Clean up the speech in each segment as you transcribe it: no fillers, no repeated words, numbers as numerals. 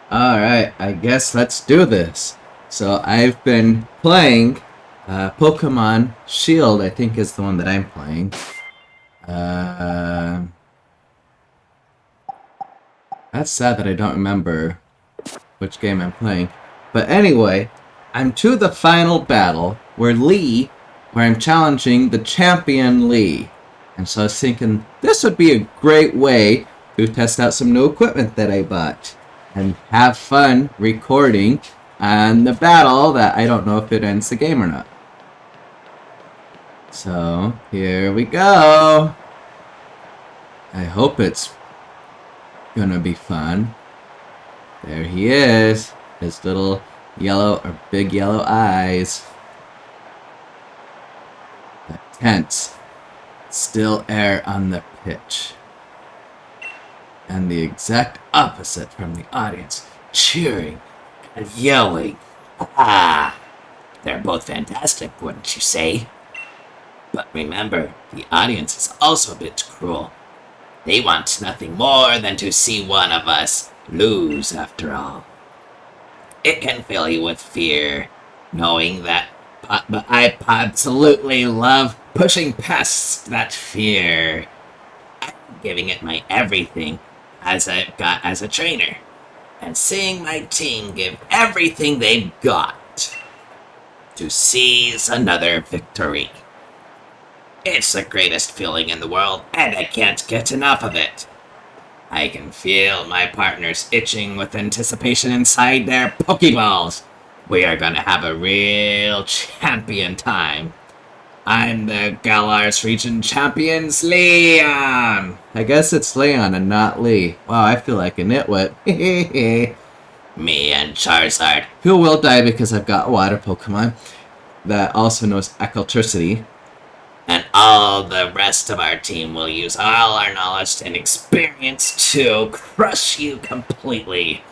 Alright, I guess let's do this. So I've been playing Pokemon Shield, I think is the one that I'm playing. That's sad that I don't remember which game I'm playing. But anyway, I'm to the final battle where I'm challenging the champion Lee. And so I was thinking this would be a great way to test out some new equipment that I bought and have fun recording on the battle that I don't know if it ends the game or not. So here we go. I hope it's gonna be fun. There he is. His little yellow or big yellow eyes. The tense, still air on the pitch. And the exact opposite from the audience, cheering and yelling. Ah, they're both fantastic, wouldn't you say? But remember, the audience is also a bit cruel. They want nothing more than to see one of us lose, after all. It can fill you with fear, knowing that, but I absolutely love pushing past that fear. I'm giving it my everything as I've got as a trainer, and seeing my team give everything they've got to seize another victory. It's the greatest feeling in the world, and I can't get enough of it. I can feel my partners itching with anticipation inside their Pokeballs. We are gonna have a real champion time. I'm the Galar's Region Champions, Leon! I guess it's Leon and not Lee. Wow, I feel like a nitwit. Me and Charizard. Who will die because I've got a water Pokemon that also knows Electricity. And all the rest of our team will use all our knowledge and experience to crush you completely.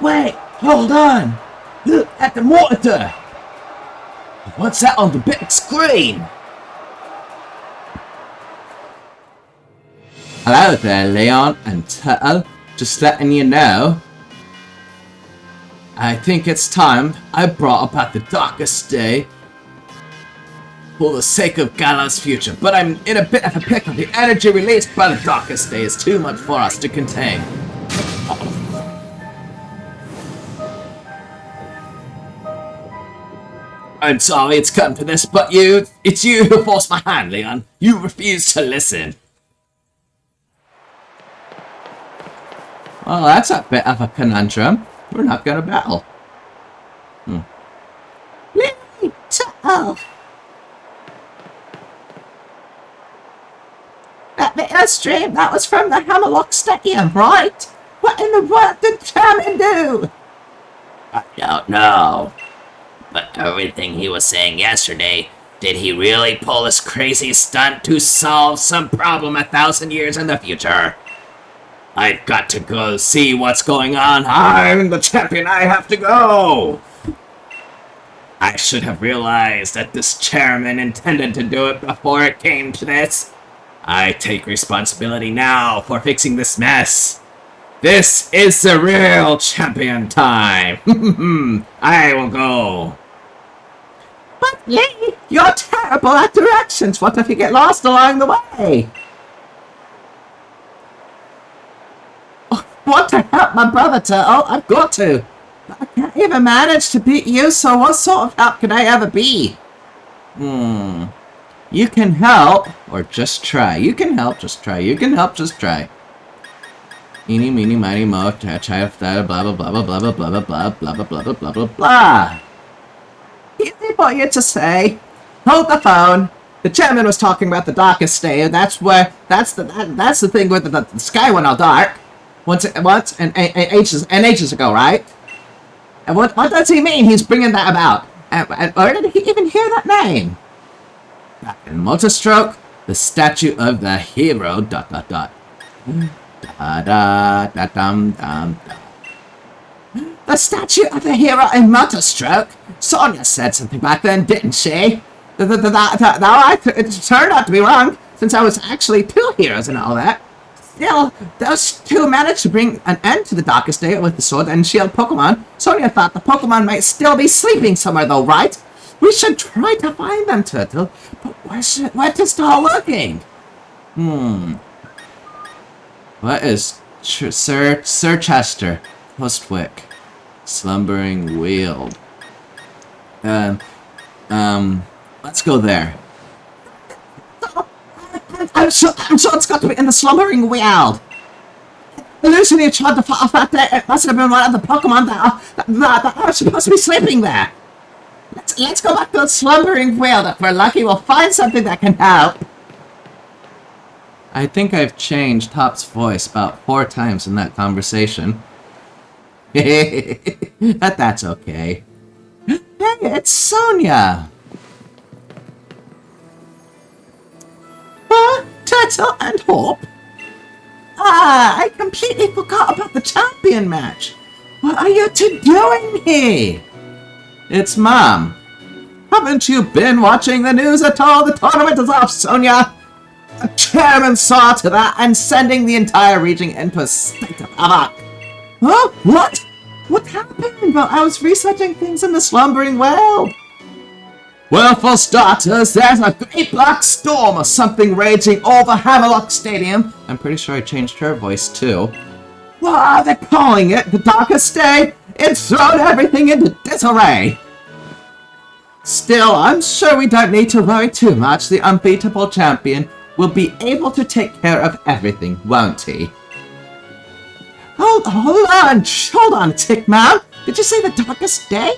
Wait, hold on! Look at the monitor! What's that on the big screen? Hello there, Leon and Turtle. Just letting you know. I think it's time I brought about the darkest day for the sake of Galar's future, but I'm in a bit of a pickle. The energy released by the darkest day is too much for us to contain. I'm sorry it's come to this, but it's you who forced my hand, Leon. You refused to listen. Well, that's a bit of a conundrum. We're not gonna battle. Oh. That bit of stream, that was from the Hammerlock Stadium, right? What in the world did Chairman do? I don't know. But everything he was saying yesterday, did he really pull this crazy stunt to solve some problem 1,000 years in the future? I've got to go see what's going on. I'm the champion. I have to go. I should have realized that this chairman intended to do it before it came to this. I take responsibility now for fixing this mess. This is the real champion time. I will go. But Lee, you're terrible at directions. What if you get lost along the way? Want to help my brother, Turtle? I've got to. But I can't even manage to beat you, so what sort of help can I ever be? You can help, or just try. You can help, just try. You can help, just try. Eeny, meeny, miny, mo, try, blah, blah, blah, blah, blah, blah, blah, blah, blah, blah, blah, blah, blah, blah, blah. Easy for you to say. Hold the phone. The chairman was talking about the darkest day. That's the thing with the sky went all dark. Once and ages ago, right? And what does he mean? He's bringing that about. And where did he even hear that name? Back in Motorstroke, the statue of the hero. ... Da da da dum dum. The statue of the hero in Motorstroke? Sonia said something back then, didn't she? It turned out to be wrong. since I was actually 2 heroes and all that. Still, those 2 managed to bring an end to the darkest day with the sword and shield Pokemon. Sonia thought the Pokemon might still be sleeping somewhere though, right? We should try to find them, Turtle. But where to start looking? What is Sir Chester? Postwick. Slumbering Weald. Let's go there. I'm sure it's got to be in the Slumbering Weald. Hallucinate tried to fight off that day. It must have been one of the Pokemon that are supposed to be sleeping there. Let's go back to the Slumbering Weald. If we're lucky, we'll find something that can help. I think I've changed Top's voice about 4 times in that conversation. But that's okay. Hey, it's Sonia! Turtle and Hope? I completely forgot about the champion match. What are you 2 doing here? It's Mom. Haven't you been watching the news at all? The tournament is off, Sonia. The chairman saw to that and sending the entire region into a state of havoc. Huh? What? What happened? Well, I was researching things in the Slumbering Weald. Well, for starters, there's a great black storm or something raging over Hammerlock Stadium. I'm pretty sure I changed her voice too. What are they calling it? The darkest day? It's thrown everything into disarray. Still, I'm sure we don't need to worry too much. The unbeatable champion will be able to take care of everything, won't he? Hold on a tick, ma'am. Did you say the darkest day?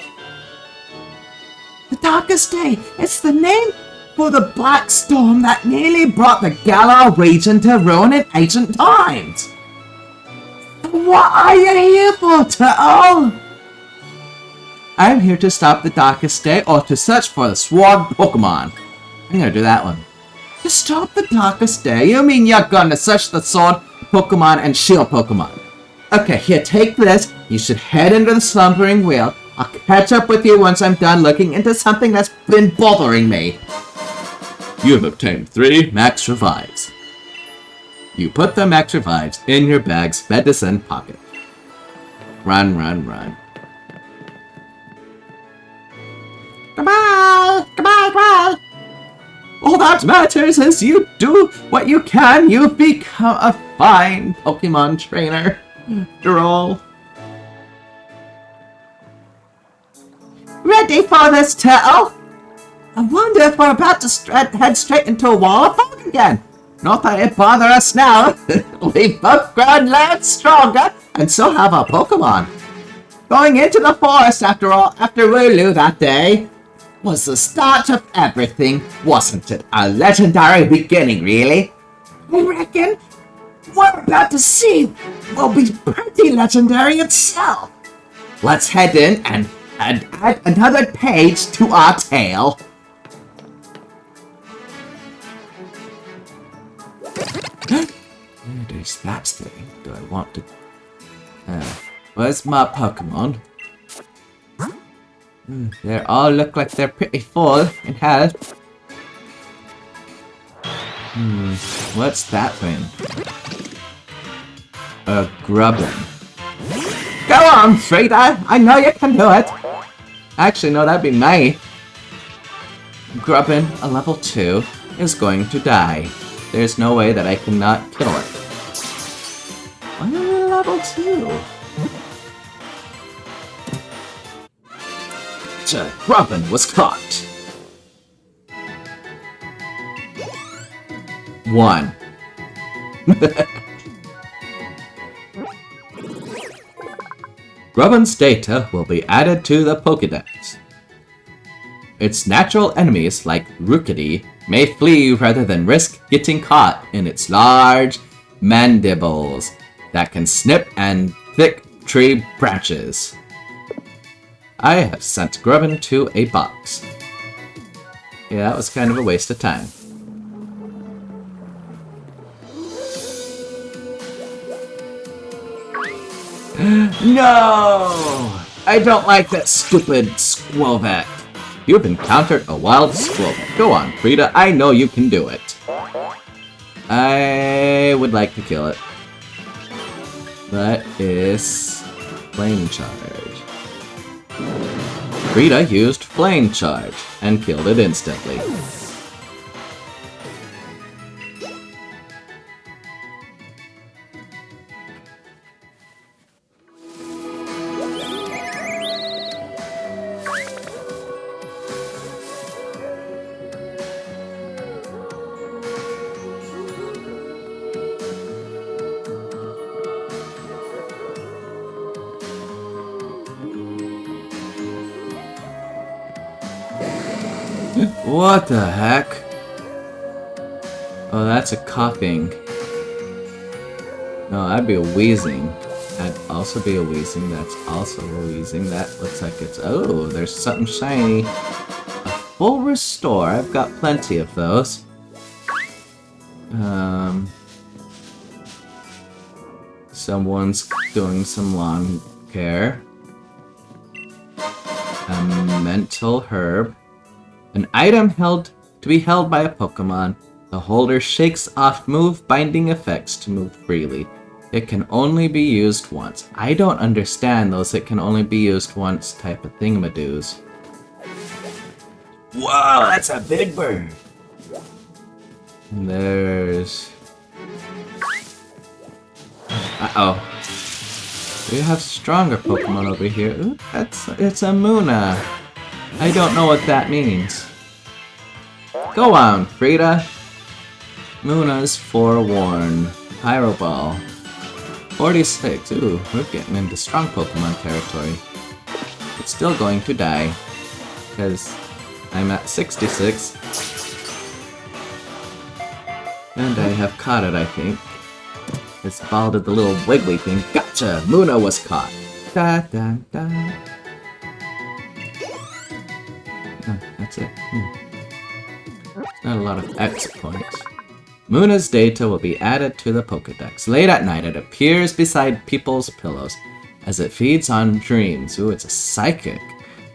The darkest day. It's the name for the black storm that nearly brought the Galar region to ruin in ancient times. What are you here for, Turtle? I'm here to stop the darkest day or to search for the sword Pokemon. I'm gonna do that one. To stop the darkest day? You mean you're gonna search the sword Pokemon and shield Pokemon? Okay, here, take this. You should head into the Slumbering Weald. I'll catch up with you once I'm done looking into something that's been bothering me. You have obtained 3 max revives. You put the max revives in your bag's medicine pocket. Run, run, run. Goodbye! Goodbye, goodbye! All that matters is you do what you can. You've become a fine Pokemon trainer. After all. Ready for this, Turtle? I wonder if we're about to head straight into a wall of fog again. Not that it bother us now. We've both grown loads stronger, and so have our Pokemon. Going into the forest, after all, after Wooloo that day, was the start of everything, wasn't it? A legendary beginning, really. I reckon what we're about to see will be pretty legendary itself. Let's head in and add another page to our tale. There's that thing. Do I want to... where's my Pokemon? They all look like they're pretty full in health. What's that thing? A Grubbin. Go on, Frida. I know you can do it. Actually, no, that'd be me. Grubbin, a level 2, is going to die. There's no way that I cannot kill it. Why are we level 2? Grubbin was caught. 1. Grubbin's data will be added to the Pokédex. Its natural enemies, like Rookity, may flee rather than risk getting caught in its large mandibles that can snip and thick tree branches. I have sent Grubbin to a box. Yeah, that was kind of a waste of time. No! I don't like that stupid Squilvet. You've encountered a wild Squilvet. Go on, Frida. I know you can do it. I would like to kill it. That is Flame Charge. Frida used Flame Charge and killed it instantly. What the heck? Oh, that's a coughing. No, that'd be a wheezing. That'd also be a wheezing. That's also a wheezing. That looks like it's... Oh, there's something shiny. A full restore. I've got plenty of those. Someone's doing some lawn care. A mental herb. An item to be held by a Pokemon. The holder shakes off move binding effects to move freely. It can only be used once. I don't understand those it can only be used once type of thingamadoos. Whoa, that's a big bird. And there's... Uh-oh. We have stronger Pokemon over here. Ooh, it's a Muna. I don't know what that means. Go on, Frida. Muna's forewarned. Pyro Ball. 46. Ooh, we're getting into strong Pokemon territory. It's still going to die. Because I'm at 66. And I have caught it, I think. This ball did the little wiggly thing. Gotcha! Muna was caught. Da da da. Oh, that's it. Not a lot of X points. Muna's data will be added to the Pokedex. Late at night, it appears beside people's pillows as it feeds on dreams. Ooh, it's a psychic.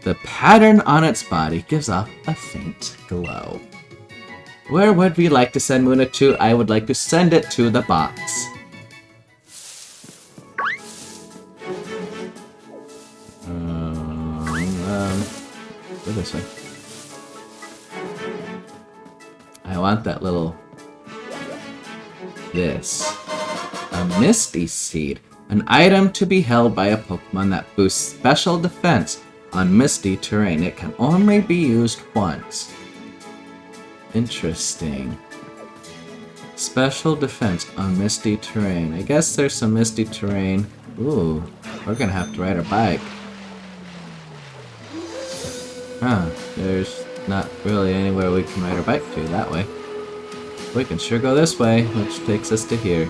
The pattern on its body gives off a faint glow. Where would we like to send Muna to? I would like to send it to the box. Go this way. I want that little... This. A Misty Seed. An item to be held by a Pokemon that boosts special defense on misty terrain. It can only be used once. Interesting. Special defense on misty terrain. I guess there's some misty terrain. Ooh, we're gonna have to ride a bike. Huh, there's not really anywhere we can ride our bike to that way. We can sure go this way, which takes us to here.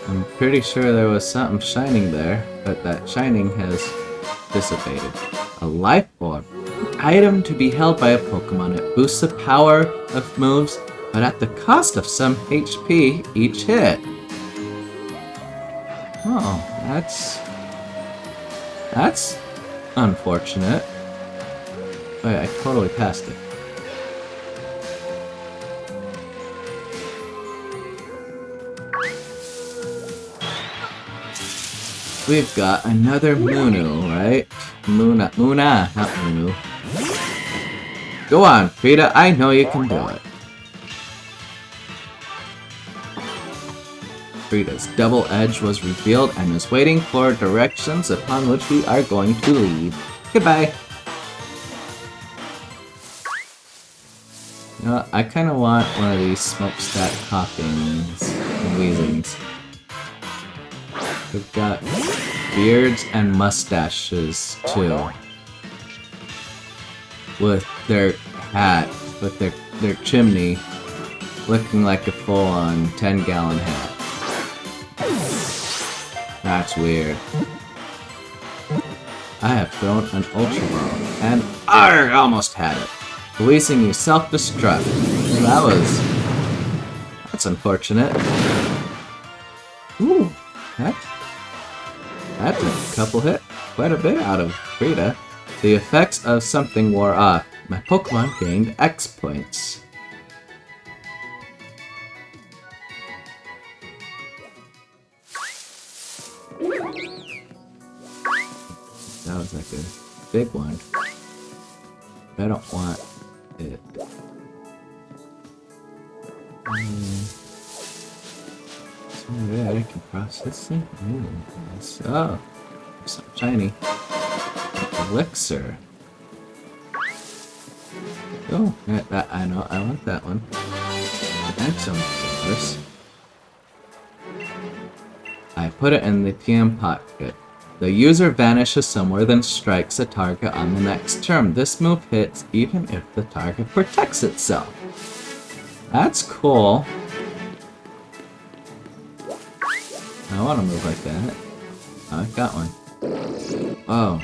I'm pretty sure there was something shining there, but that shining has dissipated. A Life Orb. Item to be held by a Pokemon. It boosts the power of moves, but at the cost of some HP each hit. Oh, that's unfortunate. Wait, I totally passed it. We've got another Munu, right? Muna, not Munu. Go on, Frida, I know you can do it. Frida's double edge was revealed and is waiting for directions upon which we are going to lead. Goodbye. You know what? I kind of want one of these smokestack coughings and wheezings. We've got beards and mustaches too. With their hat, with their chimney looking like a full-on 10-gallon hat. That's weird. I have thrown an Ultra Ball, and I almost had it. Releasing you self-destruct. Well, that's unfortunate. Ooh, that's a couple hit quite a bit out of Frida. The effects of something wore off. my Pokemon gained X points. That was like a big one. But I don't want it. So yeah, I can cross this thing. Ooh, nice. Oh, so shiny. Elixir. Oh, that I know. I want that one. And some flowers. I put it in the TM pocket. The user vanishes somewhere, then strikes a target on the next turn. This move hits even if the target protects itself. That's cool. I want to move like that. Oh, I got one. Oh.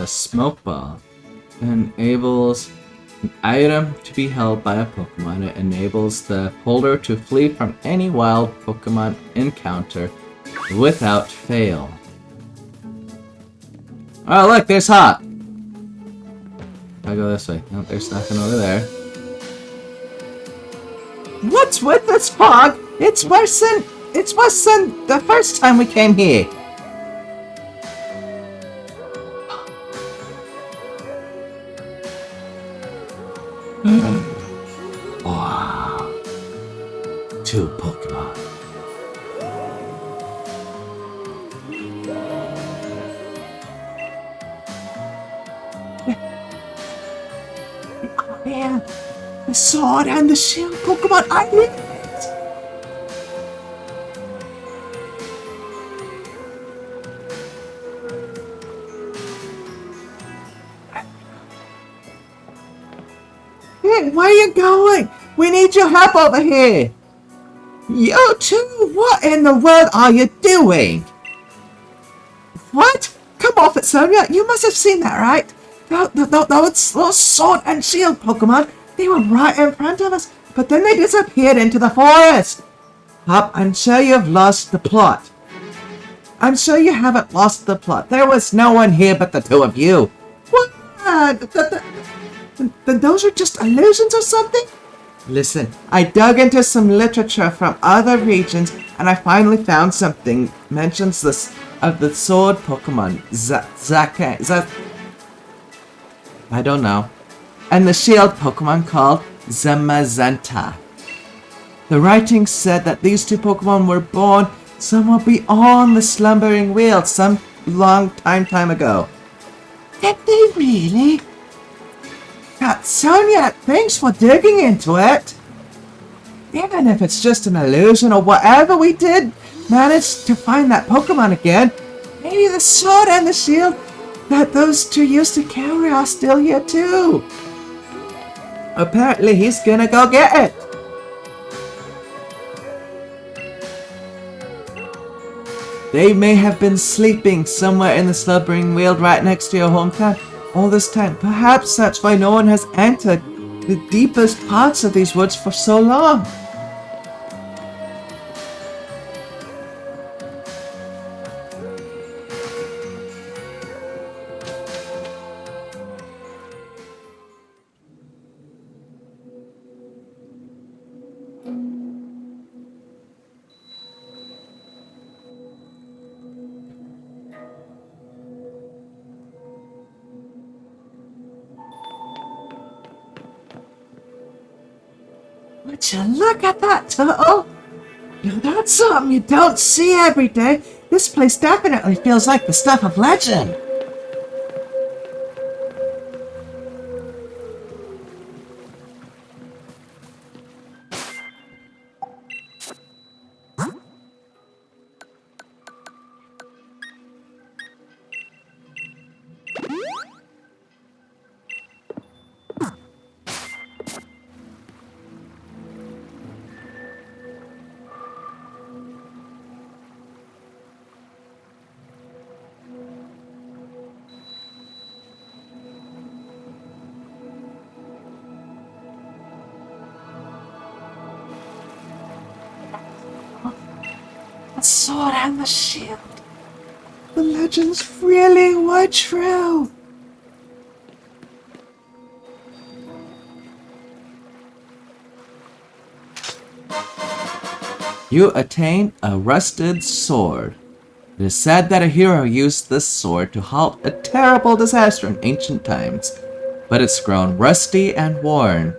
A smoke ball enables an item to be held by a Pokemon. It enables the holder to flee from any wild Pokemon encounter without fail. Oh, look, there's Hop. I go this way. No, there's nothing over there. What's with this fog? It's worse than the first time we came here. Wow. 2 Pokemon. Yeah, the sword and the shield Pokemon. I need it. Hey, where are you going? We need your help over here. You too? What in the world are you doing? What? Come off it, Sonia. You must have seen that, right? Those sword and shield Pokemon, they were right in front of us, but then they disappeared into the forest. Hop, I'm sure you've lost the plot. I'm sure you haven't lost the plot. There was no one here but the two of you. What? Those are just illusions or something? Listen, I dug into some literature from other regions, and I finally found something mentions this of the sword Pokemon, I don't know, and the shield Pokemon called Zamazenta. The writing said that these two Pokemon were born somewhere beyond the slumbering world some long time ago. Did they really? Sonia, thanks for digging into it. Even if it's just an illusion or whatever, we did manage to find that Pokemon again. Maybe the sword and the shield that those two used to carry are still here too. Apparently he's gonna go get it. They may have been sleeping somewhere in the slumbering world right next to your hometown all this time. Perhaps that's why no one has entered the deepest parts of these woods for so long. Would you look at that turtle? Now that's something you don't see every day. This place definitely feels like the stuff of legend. The sword and the shield. The legends really were true. You attain a rusted sword. It is said that a hero used this sword to halt a terrible disaster in ancient times, but it's grown rusty and worn.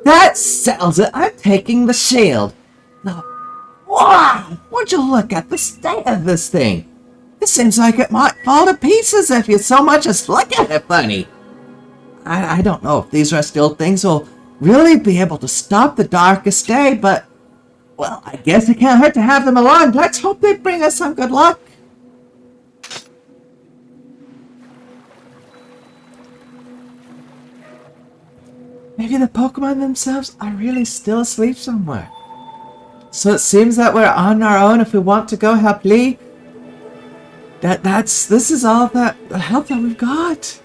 That settles it. I'm taking the shield. Now, wow! Would you look at the state of this thing? It seems like it might fall to pieces if you so much as look at it funny. I don't know if these rusty old things will really be able to stop the darkest day, but, well, I guess it can't hurt to have them along. Let's hope they bring us some good luck. Maybe the Pokemon themselves are really still asleep somewhere. So it seems that we're on our own if we want to go help Lee. This is all the help that we've got.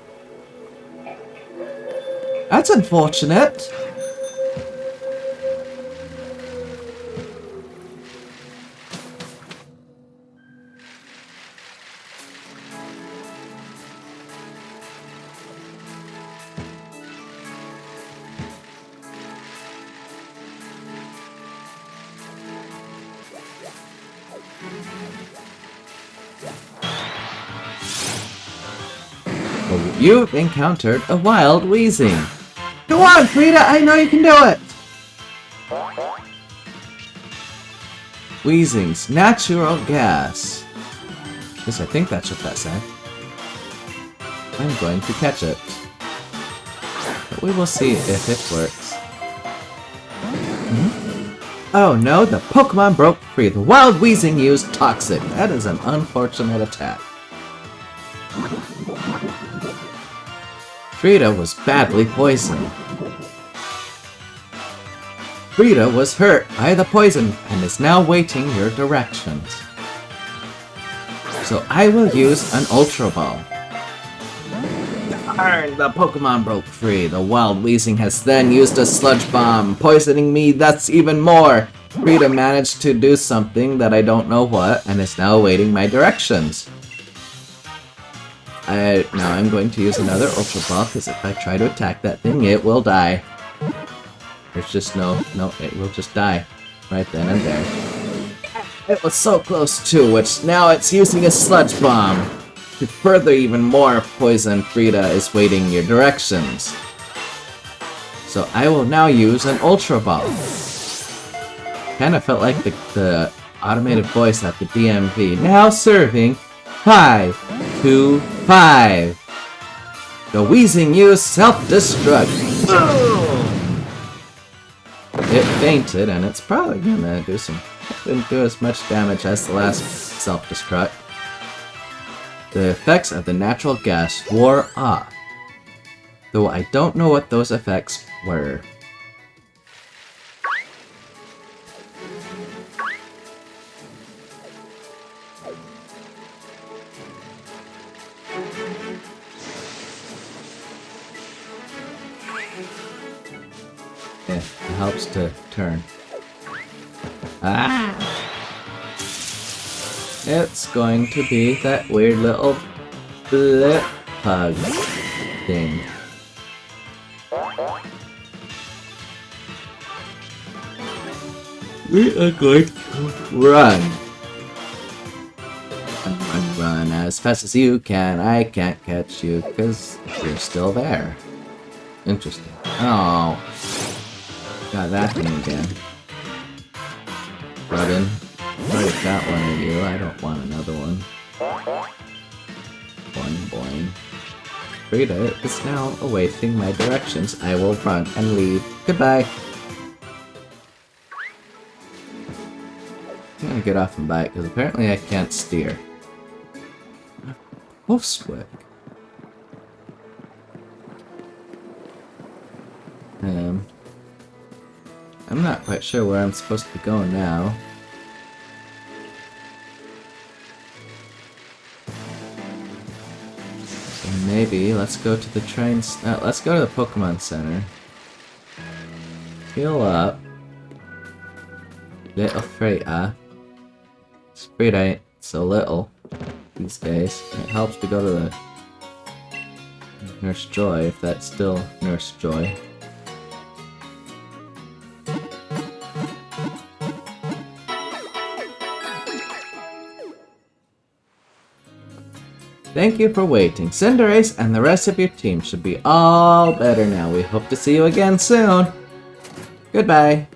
That's unfortunate. You've encountered a wild Weezing. Go on, Frida, I know you can do it. Weezing's natural gas. Yes, I think that's what that said. I'm going to catch it. But we will see if it works. Oh no, the Pokemon broke free. The wild Weezing used Toxic. That is an unfortunate attack. Frida was badly poisoned. Frida was hurt by the poison and is now waiting your directions. So I will use an Ultra Ball. Darn, the Pokemon broke free. The wild Weezing has then used a Sludge Bomb, poisoning me thus even more. Frida managed to do something that I don't know what and is now awaiting my directions. Now I'm going to use another Ultra Ball, because if I try to attack that thing, it will die. There's just no, it will just die. Right then and there. It was so close too, which now it's using a Sludge Bomb. To further even more poison, Frida is waiting your directions. So I will now use an Ultra Ball. Kinda felt like the automated voice at the DMV. Now serving 5, 2, 5. The Weezing used self-destruct. It fainted, and it's probably gonna didn't do as much damage as the last self-destruct. The effects of the natural gas wore off, though I don't know what those effects were. Yeah, it helps to turn. Ah! It's going to be that weird little blip pug thing. We are going to run. Run as fast as you can. I can't catch you because you're still there. Interesting. Oh. Got that thing again. Robin. Already got one of you. I don't want another one. Boing boing. Frida is now awaiting my directions. I will run and leave. Goodbye. I'm gonna get off and buy it because apparently I can't steer. Wolfswick. I'm not quite sure where I'm supposed to be going now. So maybe let's go to the train. Let's go to the Pokemon Center. Heal up. Little Frida. Frida ain't so little these days. It helps to go to the Nurse Joy, if that's still Nurse Joy. Thank you for waiting. Cinderace and the rest of your team should be all better now. We hope to see you again soon. Goodbye.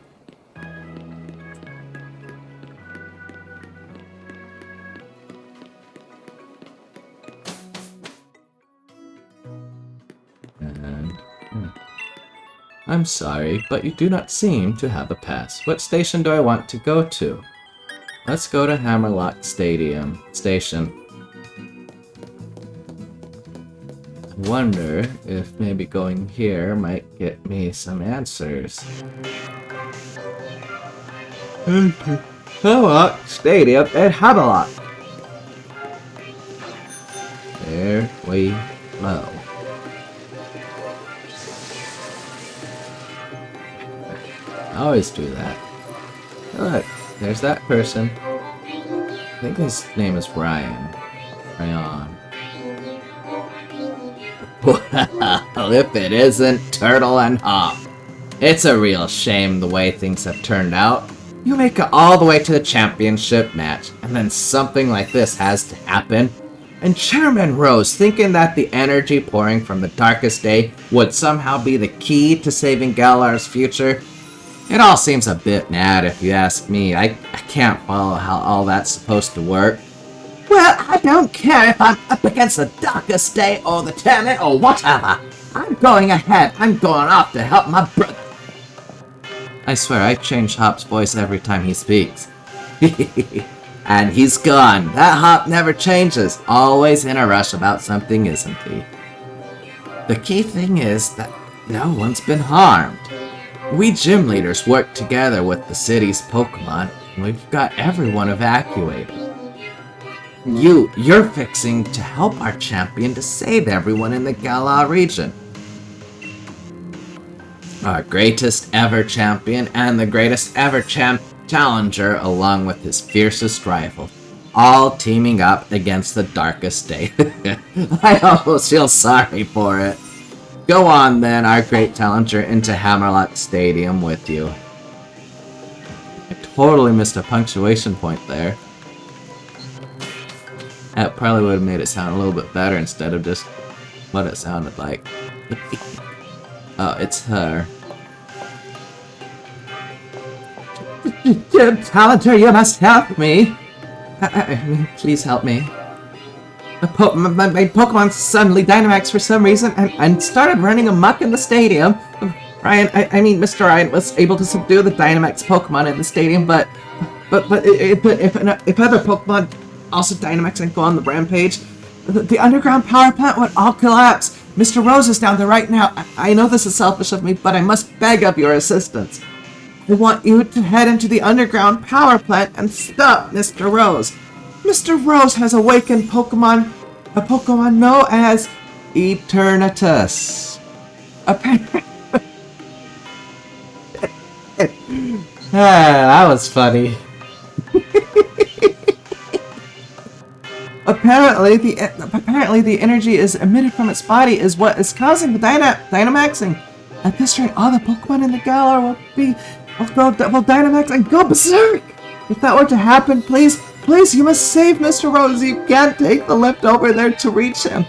I'm sorry, but you do not seem to have a pass. What station do I want to go to? Let's go to Hammerlock Stadium Station. I wonder if maybe going here might get me some answers. Hammerlock Stadium at Hammerlock. There we go. I always do that. Look, there's that person. I think his name is Ryan. Ryan. Well, if it isn't Turtle and Hop. It's a real shame the way things have turned out. You make it all the way to the championship match, and then something like this has to happen. And Chairman Rose thinking that the energy pouring from the darkest day would somehow be the key to saving Galar's future. It all seems a bit mad if you ask me. I can't follow how all that's supposed to work. Well, I don't care if I'm up against the darkest day or the tournament or whatever. I'm going ahead. I'm going off to help my brother. I swear I change Hop's voice every time he speaks. And he's gone. That Hop never changes. Always in a rush about something, isn't he? The key thing is that no one's been harmed. We gym leaders work together with the city's Pokemon, and we've got everyone evacuated. You're fixing to help our champion to save everyone in the Galar region. Our greatest ever champion and the greatest ever challenger along with his fiercest rival, all teaming up against the darkest day. I almost feel sorry for it. Go on then, our great challenger, into Hammerlock Stadium with you. I totally missed a punctuation point there. That probably would have made it sound a little bit better instead of just what it sounded like. Oh, it's her. Challenger, you must help me. I mean, please help me. My Pokemon suddenly Dynamaxed for some reason and started running amok in the stadium. Ryan, Mr. Ryan was able to subdue the Dynamax Pokemon in the stadium, but if other Pokemon also Dynamax and go on the rampage, the underground power plant would all collapse. Mr. Rose is down there right now. I know this is selfish of me, but I must beg of your assistance. I want you to head into the underground power plant and stop Mr. Rose. Mr. Rose has awakened Pokemon, a Pokemon known as Eternatus. That was funny. Apparently the energy is emitted from its body is what is causing the Dynamaxing. At this rate, all the Pokemon in the Galar will Dynamax and go berserk. If that were to happen, please, you must save Mr. Rose. You can't take the lift over there to reach him.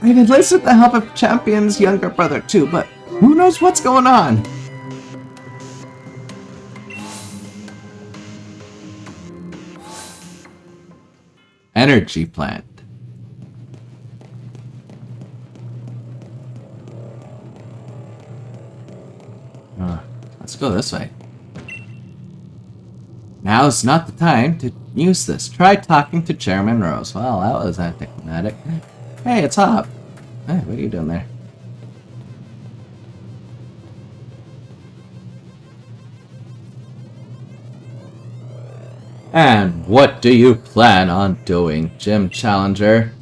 I've enlisted the help of Champion's younger brother too, but who knows what's going on? Energy plant. Let's go this way. Now's not the time to use this. Try talking to Chairman Rose. Well, that was anticlimactic. Hey, it's Hop. Hey, what are you doing there? And what do you plan on doing, Gym Challenger?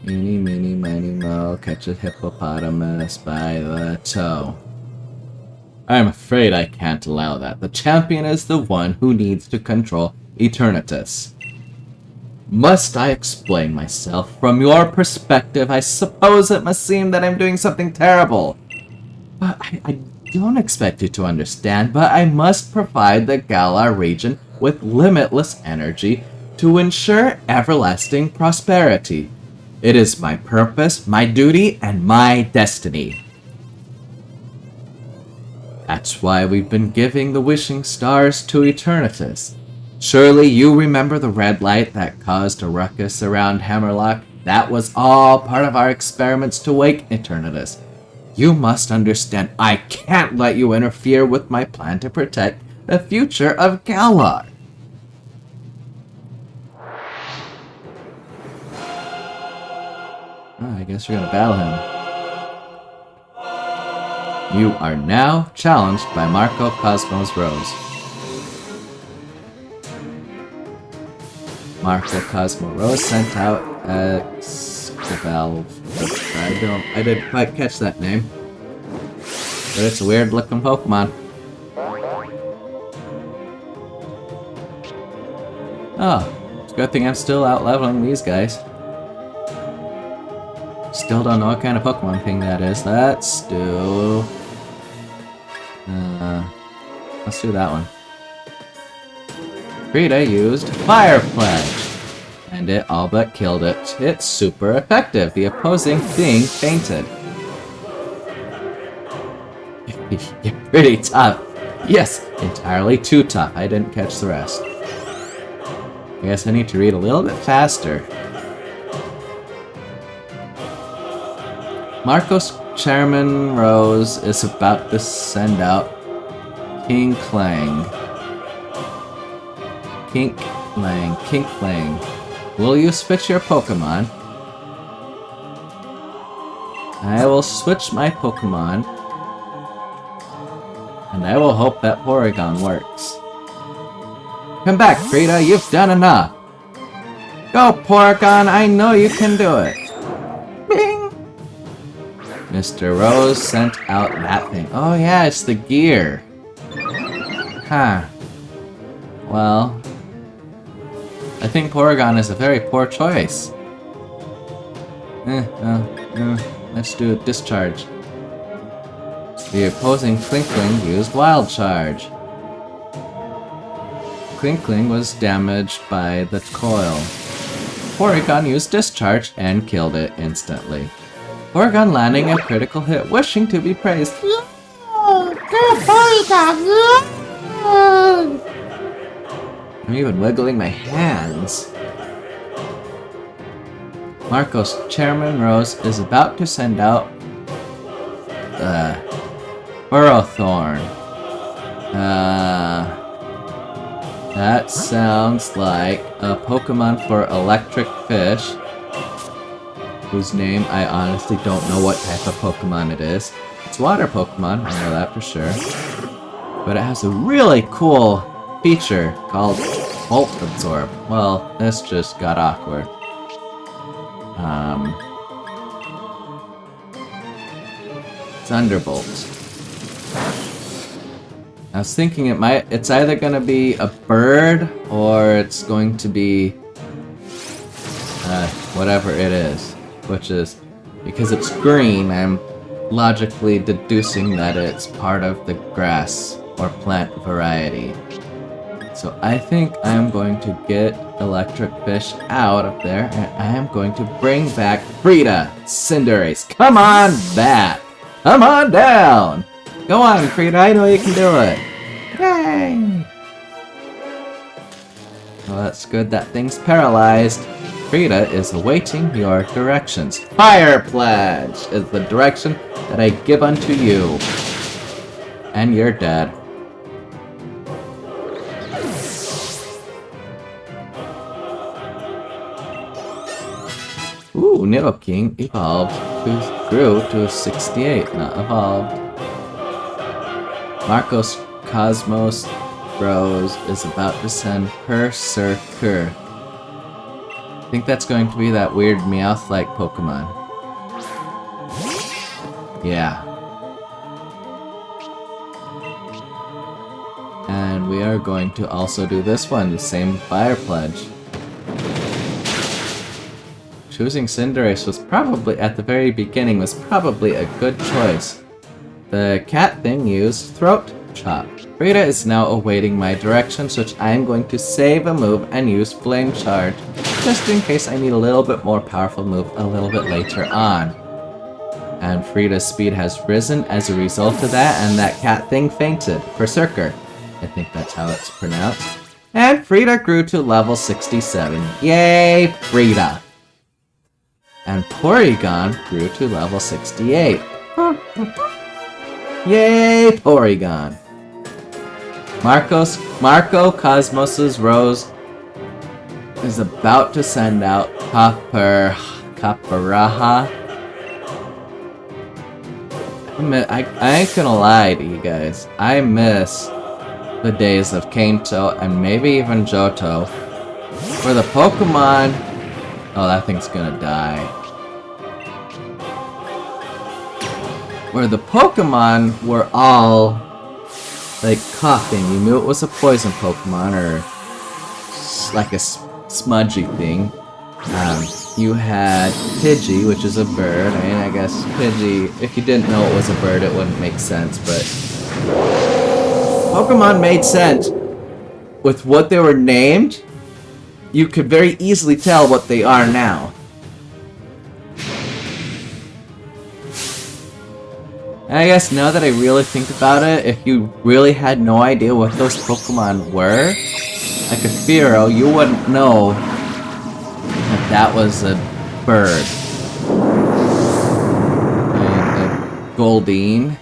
Eeny, meeny, miny, mo, catch a hippopotamus by the toe. I'm afraid I can't allow that. The champion is the one who needs to control Eternatus. Must I explain myself? From your perspective, I suppose it must seem that I'm doing something terrible. But I don't expect you to understand, but I must provide the Galar region with limitless energy to ensure everlasting prosperity. It is my purpose, my duty, and my destiny. That's why we've been giving the wishing stars to Eternatus. Surely you remember the red light that caused a ruckus around Hammerlock? That was all part of our experiments to wake Eternatus. You must understand, I can't let you interfere with my plan to protect the future of Galar. Oh, I guess you're gonna battle him. You are now challenged by Marco Cosmos Rose. Marco Cosmo Rose sent out Excalibur. I didn't quite catch that name. But it's a weird looking Pokemon. Oh, it's a good thing I'm still out leveling these guys. Still don't know what kind of Pokemon thing that is. Let's do that one. Frida used Fire Pledge, and it all but killed it. It's super effective. The opposing thing fainted. You're pretty tough. Yes, entirely too tough. I didn't catch the rest. I guess I need to read a little bit faster. Marcos Chairman Rose is about to send out King Clang. Kinklang. Will you switch your Pokemon? I will switch my Pokemon. And I will hope that Porygon works. Come back, Frida, you've done enough. Go, Porygon, I know you can do it. Bing! Mr. Rose sent out that thing. Oh yeah, it's the gear. Huh. Well, I think Porygon is a very poor choice. Let's do a discharge. The opposing Klinkling used Wild Charge. Klinkling was damaged by the coil. Porygon used Discharge and killed it instantly. Porygon landing a critical hit, wishing to be praised. I'm even wiggling my hands. Marcos Chairman Rose is about to send out Burrowthorn. That sounds like a Pokemon for Electric Fish, whose name I honestly don't know what type of Pokemon it is. It's water Pokemon, I know that for sure. But it has a really cool feature called Volt Absorb. Well, this just got awkward. Thunderbolt. I was thinking it's either gonna be a bird or it's going to be whatever it is, which is, because it's green, I'm logically deducing that it's part of the grass or plant variety. So I think I'm going to get Electric Fish out of there, and I am going to bring back Frida Cinderace. Come on back! Come on down! Go on, Frida, I know you can do it! Yay! Well, that's good that thing's paralyzed. Frida is awaiting your directions. Fire Pledge is the direction that I give unto you. And you're dead. Ooh, Nidoking evolved grew to 68, not evolved. Marcos Cosmos Rose is about to send Berserker. I think that's going to be that weird Meowth-like Pokemon. Yeah. And we are going to also do this one, the same Fire Pledge. Choosing Cinderace was probably, at the very beginning, was probably a good choice. The cat thing used Throat Chop. Frida is now awaiting my directions, which I am going to save a move and use Flame Charge, just in case I need a little bit more powerful move a little bit later on. And Frida's speed has risen as a result of that, and that cat thing fainted. Berserker. I think that's how it's pronounced. And Frida grew to level 67. Yay, Frida! And Porygon grew to level 68. Yay, Porygon! Marco Cosmos's Rose is about to send out Caparaha. I ain't gonna lie to you guys. I miss the days of Kanto and maybe even Johto, where the Pokemon... Oh, that thing's gonna die. Where the Pokemon were all like coughing. You knew it was a poison Pokemon or like a smudgy thing. You had Pidgey, which is a bird. I mean, I guess Pidgey, if you didn't know it was a bird, it wouldn't make sense, but Pokemon made sense. With what they were named, you could very easily tell what they are now. And I guess now that I really think about it, if you really had no idea what those Pokemon were, like a Fearow, you wouldn't know that was a bird. And a Goldeen.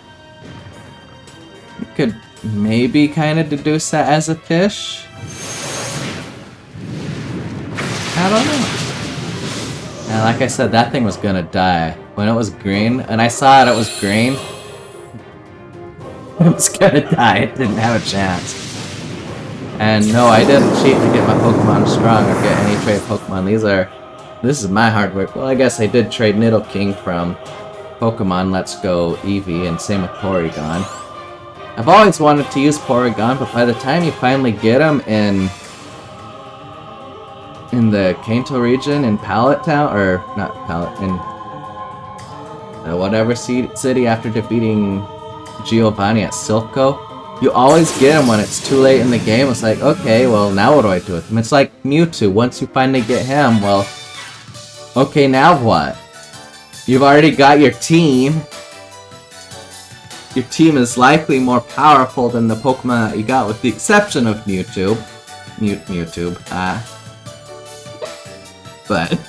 You could maybe kind of deduce that as a fish. I don't know. And like I said, that thing was gonna die. When it was green, and I saw it was green, it was gonna die. It didn't have a chance. And no, I didn't cheat to get my Pokemon strong or get any trade Pokemon. This is my hard work. Well, I guess I did trade Nidoking from Pokemon Let's Go Eevee, and same with Porygon. I've always wanted to use Porygon, but by the time you finally get him in the Kanto region, in Pallet Town, or not Pallet, in whatever city after defeating Giovanni at Silco, you always get him when it's too late in the game. It's like, okay, well, now what do I do with him? It's like Mewtwo. Once you finally get him, well, okay, now what? You've already got your team. Your team is likely more powerful than the Pokemon that you got, with the exception of Mewtwo. But...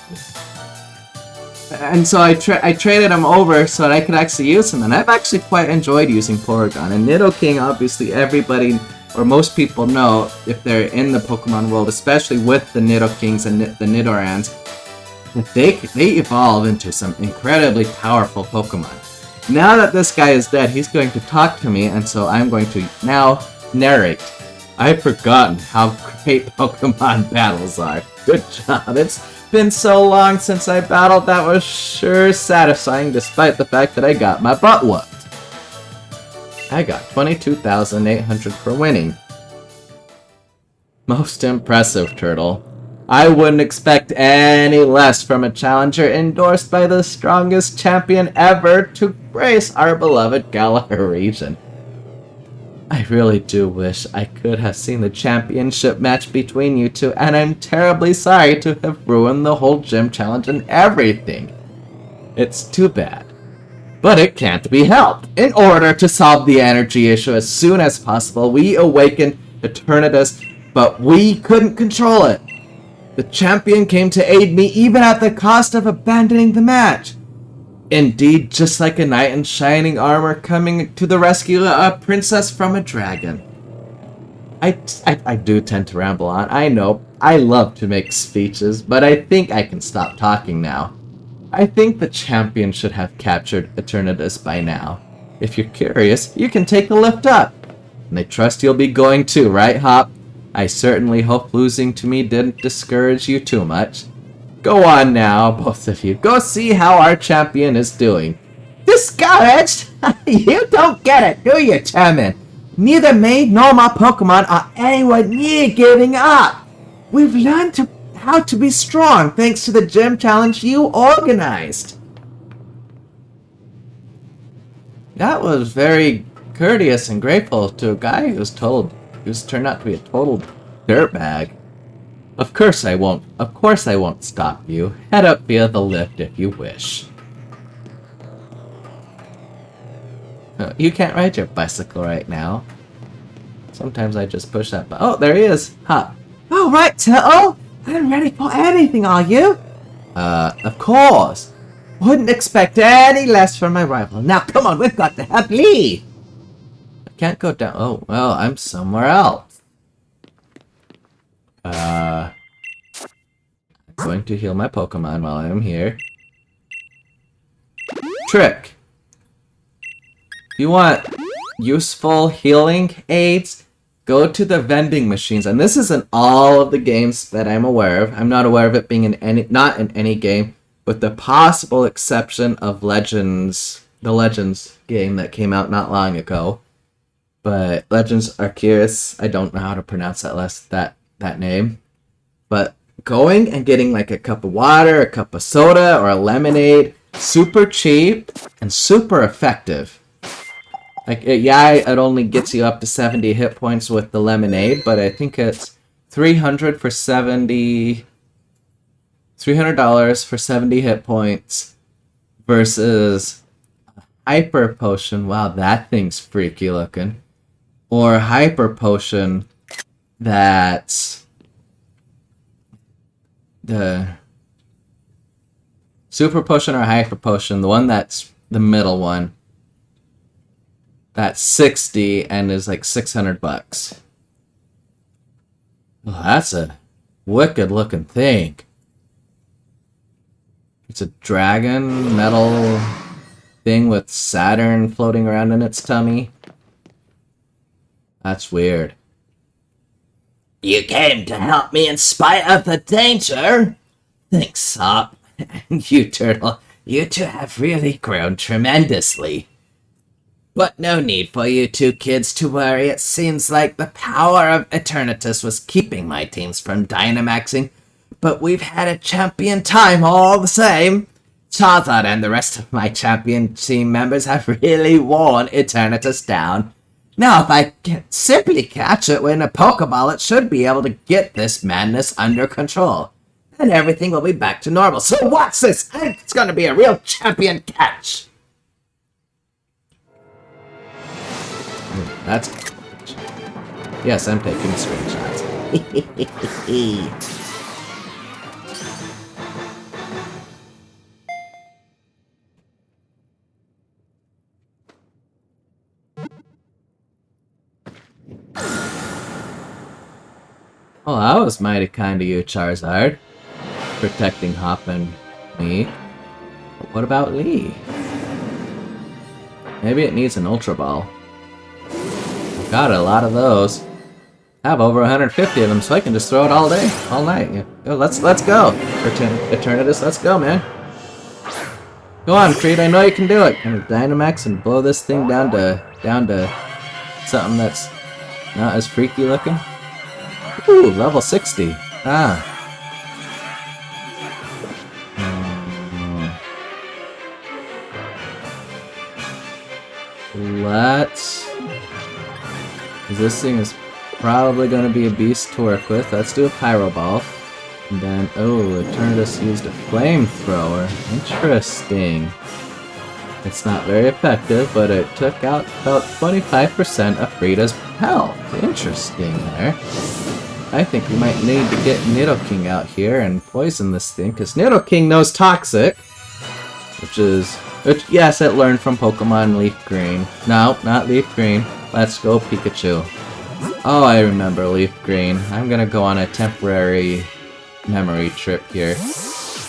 And so I traded him over so that I could actually use him, and I've actually quite enjoyed using Porygon. And Nidoking, obviously everybody, or most people know, if they're in the Pokemon world, especially with the Nidokings and the Nidorans, that they evolve into some incredibly powerful Pokemon. Now that this guy is dead, he's going to talk to me, and so I'm going to now narrate. I've forgotten how great Pokemon battles are. Good job. It's been so long since I battled. That was sure satisfying, despite the fact that I got my butt whooped. I got 22,800 for winning. Most impressive, Turtle. I wouldn't expect any less from a challenger endorsed by the strongest champion ever to grace our beloved Galar region. I really do wish I could have seen the championship match between you two, and I'm terribly sorry to have ruined the whole gym challenge and everything. It's too bad. But it can't be helped. In order to solve the energy issue as soon as possible, we awakened Eternatus, but we couldn't control it. The champion came to aid me even at the cost of abandoning the match. Indeed, just like a knight in shining armor coming to the rescue of a princess from a dragon. I do tend to ramble on, I know. I love to make speeches, but I think I can stop talking now. I think the champion should have captured Eternatus by now. If you're curious, you can take a lift up. And I trust you'll be going too, right, Hop? I certainly hope losing to me didn't discourage you too much. Go on now, both of you. Go see how our champion is doing. Discouraged? You don't get it, do you, Chairman? Neither me nor my Pokemon are anywhere near giving up. We've learned how to be strong thanks to the gym challenge you organized. That was very courteous and grateful to a guy who's turned out to be a total dirtbag. Of course I won't. Of course I won't stop you. Head up via the lift if you wish. You can't ride your bicycle right now. Sometimes I just push that button. Oh, there he is. Ha. All right, Turtle. I'm ready for anything, are you? Of course. Wouldn't expect any less from my rival. Now, come on, we've got to help Lee. I can't go down. Oh, well, I'm somewhere else. I'm going to heal my Pokemon while I'm here. Trick. If you want useful healing aids, go to the vending machines. And this isn't all of the games that I'm aware of. I'm not aware of it being not in any game, with the possible exception of Legends, the Legends game that came out not long ago. But Legends Arceus, I don't know how to pronounce that name. But going and getting like a cup of water, a cup of soda, or a lemonade, super cheap and super effective. Like, yeah, it only gets you up to 70 hit points with the lemonade, but I think it's $300 for 70 hit points versus Hyper Potion. Wow, that thing's freaky looking. Or Hyper Potion that's the Super Potion or Hyper Potion, the one that's the middle one. That's 60 and is like $600. Well, that's a wicked looking thing. It's a dragon metal thing with Saturn floating around in its tummy. That's weird. You came to help me in spite of the danger? Thanks, Sop. You, Turtle, you two have really grown tremendously. But no need for you two kids to worry. It seems like the power of Eternatus was keeping my teams from Dynamaxing, but we've had a champion time all the same. Charizard and the rest of my champion team members have really worn Eternatus down. Now, if I can simply catch it in a Pokeball, it should be able to get this madness under control. And everything will be back to normal. So watch this! It's gonna be a real champion catch! That's... Yes, I'm taking screenshots. Well, that was mighty kind of you, Charizard. Protecting Hop and me. But what about Lee? Maybe it needs an Ultra Ball. I've got a lot of those. I have over 150 of them, so I can just throw it all day, all night. Yeah. Let's go. Eternatus, let's go, man. Go on, Creed, I know you can do it. Kind of Dynamax and blow this thing down to something that's not as freaky looking. Ooh, level 60. Ah. Let's... This thing is probably going to be a beast to work with. Let's do a Pyro Ball. And then, oh, Eternatus used a Flamethrower. Interesting. It's not very effective, but it took out about 25% of Frida's health. Interesting there. I think we might need to get Nidoking out here and poison this thing, because Nidoking knows Toxic. Which, yes, it learned from Pokemon Leaf Green. No, not Leaf Green. Let's go Pikachu. Oh, I remember Leaf Green. I'm gonna go on a temporary memory trip here.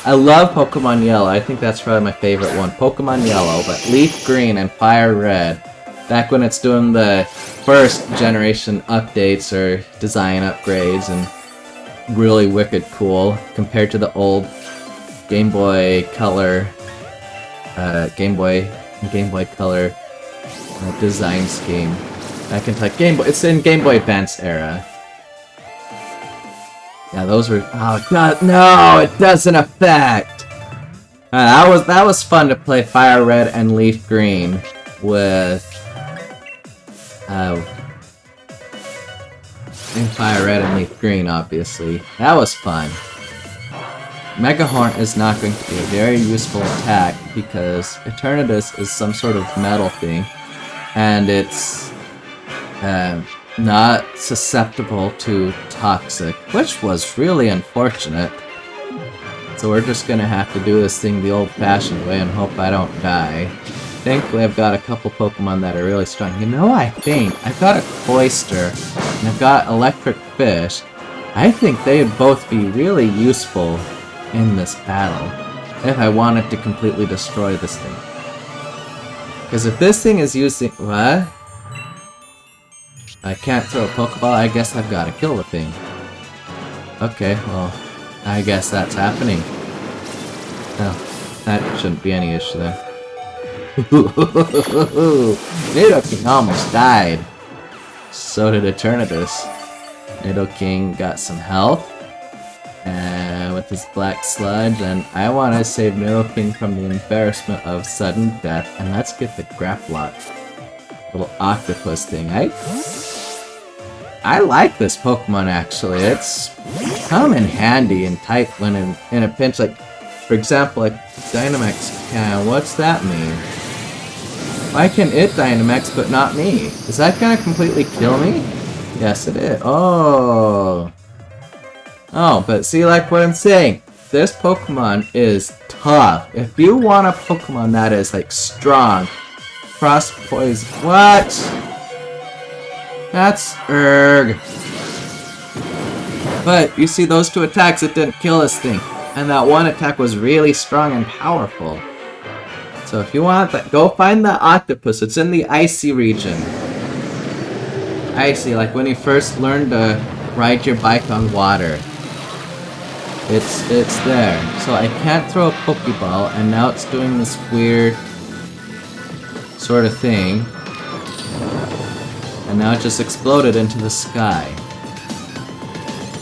I love Pokemon Yellow. I think that's probably my favorite one. Pokemon Yellow, but Leaf Green and Fire Red. Back when it's doing the first generation updates or design upgrades and really wicked cool compared to the old Game Boy Color Game Boy Color design scheme. I can type Game Boy. It's in Game Boy Advance era. Yeah, those were. Oh god, no! It doesn't affect. That was fun to play Fire Red and Leaf Green with Fire red and leaf green, obviously. That was fun. Mega Horn is not going to be a very useful attack because Eternatus is some sort of metal thing, and it's not susceptible to toxic, which was really unfortunate. So we're just gonna have to do this thing the old-fashioned way and hope I don't die. Thankfully, I've got a couple Pokemon that are really strong. You know, I think I've got a Cloyster and I've got Electric Fish. I think they would both be really useful in this battle if I wanted to completely destroy this thing. Because if this thing is using... What? I can't throw a Pokeball? I guess I've got to kill the thing. Okay, well, I guess that's happening. Well, that shouldn't be any issue then. Nidoking almost died. So did Eternatus. Nidoking got some health with his black sludge, and I want to save Nidoking from the embarrassment of sudden death. And let's get the Grapplot, little octopus thing. I like this Pokemon actually. It's come in handy and tight when in a pinch. Like, for example, like Dynamax can. What's that mean? Why can it Dynamax but not me? Is that gonna completely kill me? Yes, it is. Oh. Oh, but see, like what I'm saying, this Pokemon is tough. If you want a Pokemon that is like strong, Frost Poison. What? That's erg. But you see, those two attacks, it didn't kill this thing, and that one attack was really strong and powerful. So if you want that, go find the octopus. It's in the icy region. Icy, like when you first learn to ride your bike on water. It's there. So I can't throw a Pokeball, and now it's doing this weird sort of thing. And now it just exploded into the sky.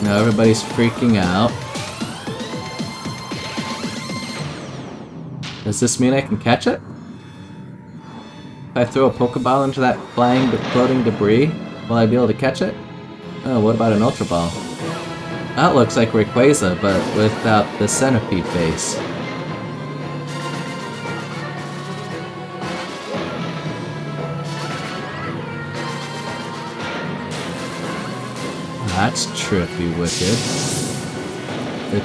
Now everybody's freaking out. Does this mean I can catch it? If I throw a Pokeball into that flying, floating debris, will I be able to catch it? Oh, what about an Ultra Ball? That looks like Rayquaza, but without the centipede face. That's trippy, wicked. It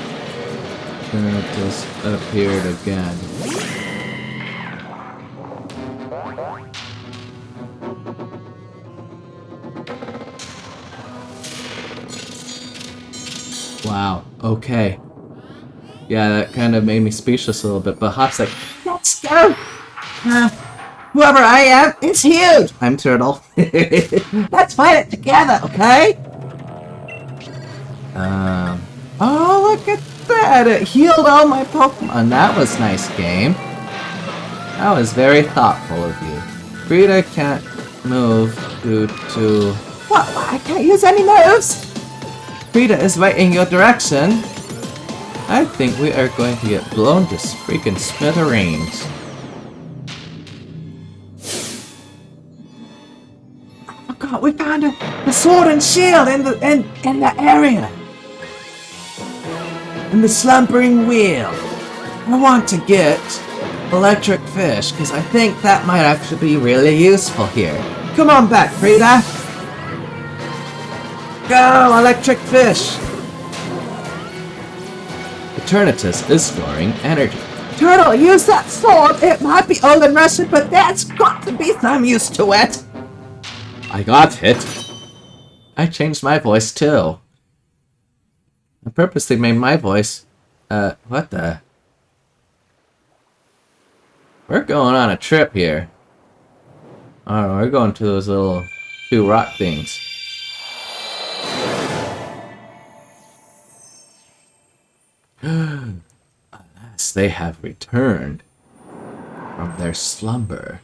just appeared again. Wow, okay. Yeah, that kind of made me speechless a little bit, but Hop's like, let's go! Whoever I am, it's huge! I'm Turtle. Let's fight it together, okay? Oh, look at that! It healed all my Pokemon. That was nice game. That was very thoughtful of you. Frida can't move due to... What? I can't use any moves? Frida is right in your direction. I think we are going to get blown to freaking smithereens. Oh god, we found a sword and shield in the area. In the slumbering wheel. I want to get electric fish because I think that might actually be really useful here. Come on back, Frida. Go, electric fish! Eternatus is storing energy. Turtle, use that sword! It might be old and rusted, but there's got to be some use to it! I got it. I changed my voice too. I purposely made my voice... what the... We're going on a trip here. Alright, we're going to those little two rock things. Alas, they have returned from their slumber.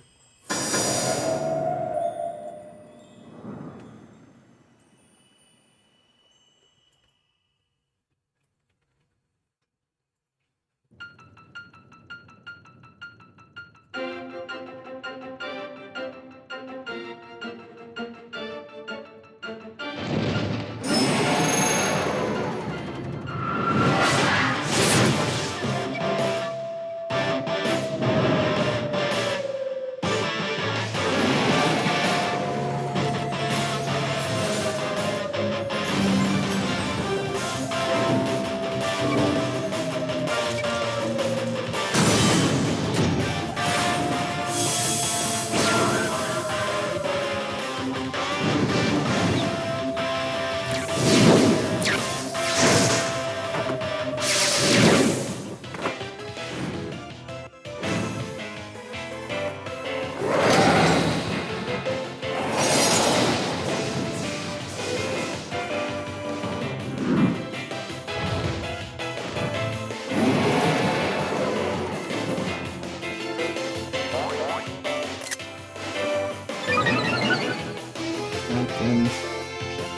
weakened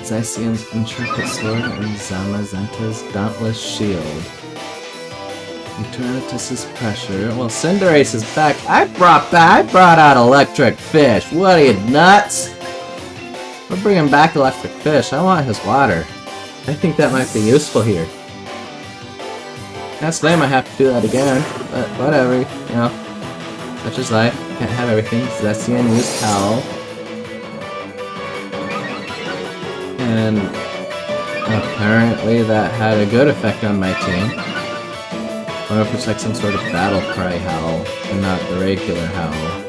Zacian's intricate sword and Zamazenta's dauntless shield. Eternatus's pressure. Well, Cinderace is back. I brought out Electric Fish. What are you, nuts? We're bringing back Electric Fish. I want his water. I think that might be useful here. That's lame I have to do that again, but whatever, you know. Such is life. Can't have everything. Zacian used Howl. And apparently that had a good effect on my team. I wonder if it's like some sort of battle cry howl, and not the regular howl.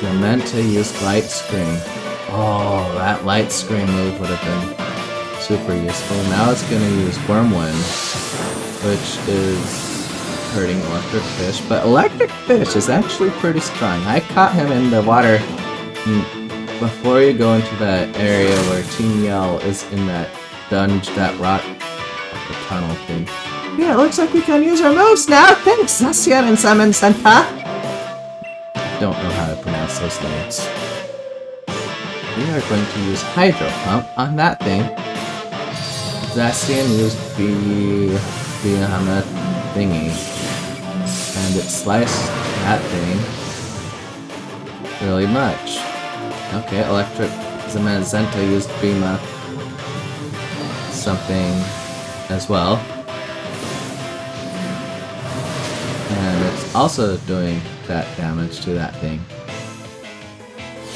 They're meant to use Light Screen. Oh, that Light Screen move would have been super useful. Now it's going to use Wormwind, which is hurting Electric Fish. But Electric Fish is actually pretty strong. I caught him in the water before you go into that area where Team Yell is in that dungeon, that rock, the tunnel thing. Yeah, it looks like we can use our moves now. Thanks, Zacian and Zamazenta. Don't know how to pronounce those names. We are going to use Hydro Pump on that thing. Zacian used Behemoth thingy. And it sliced that thing really much. Okay, Electric Zamazenta used Behemoth something as well. And it's also doing that damage to that thing.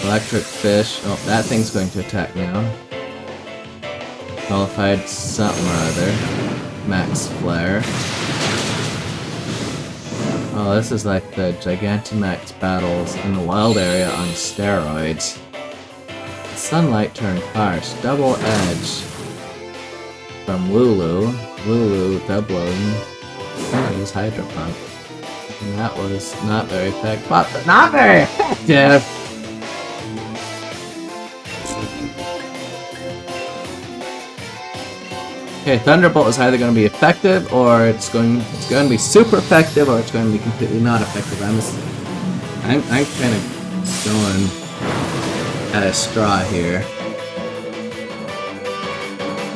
Electric Fish. Oh, that thing's going to attack now. Nullified something or other. Max Flare. Oh, this is like the Gigantamax battles in the wild area on steroids. Sunlight turned harsh. Double Edge. From Lulu. Lulu doubling. I'm gonna use Hydro Pump. And that was not very effective. But not very effective! Okay, Thunderbolt is either going to be effective, or it's going to be super effective, or it's going to be completely not effective. I'm kind of going at a straw here.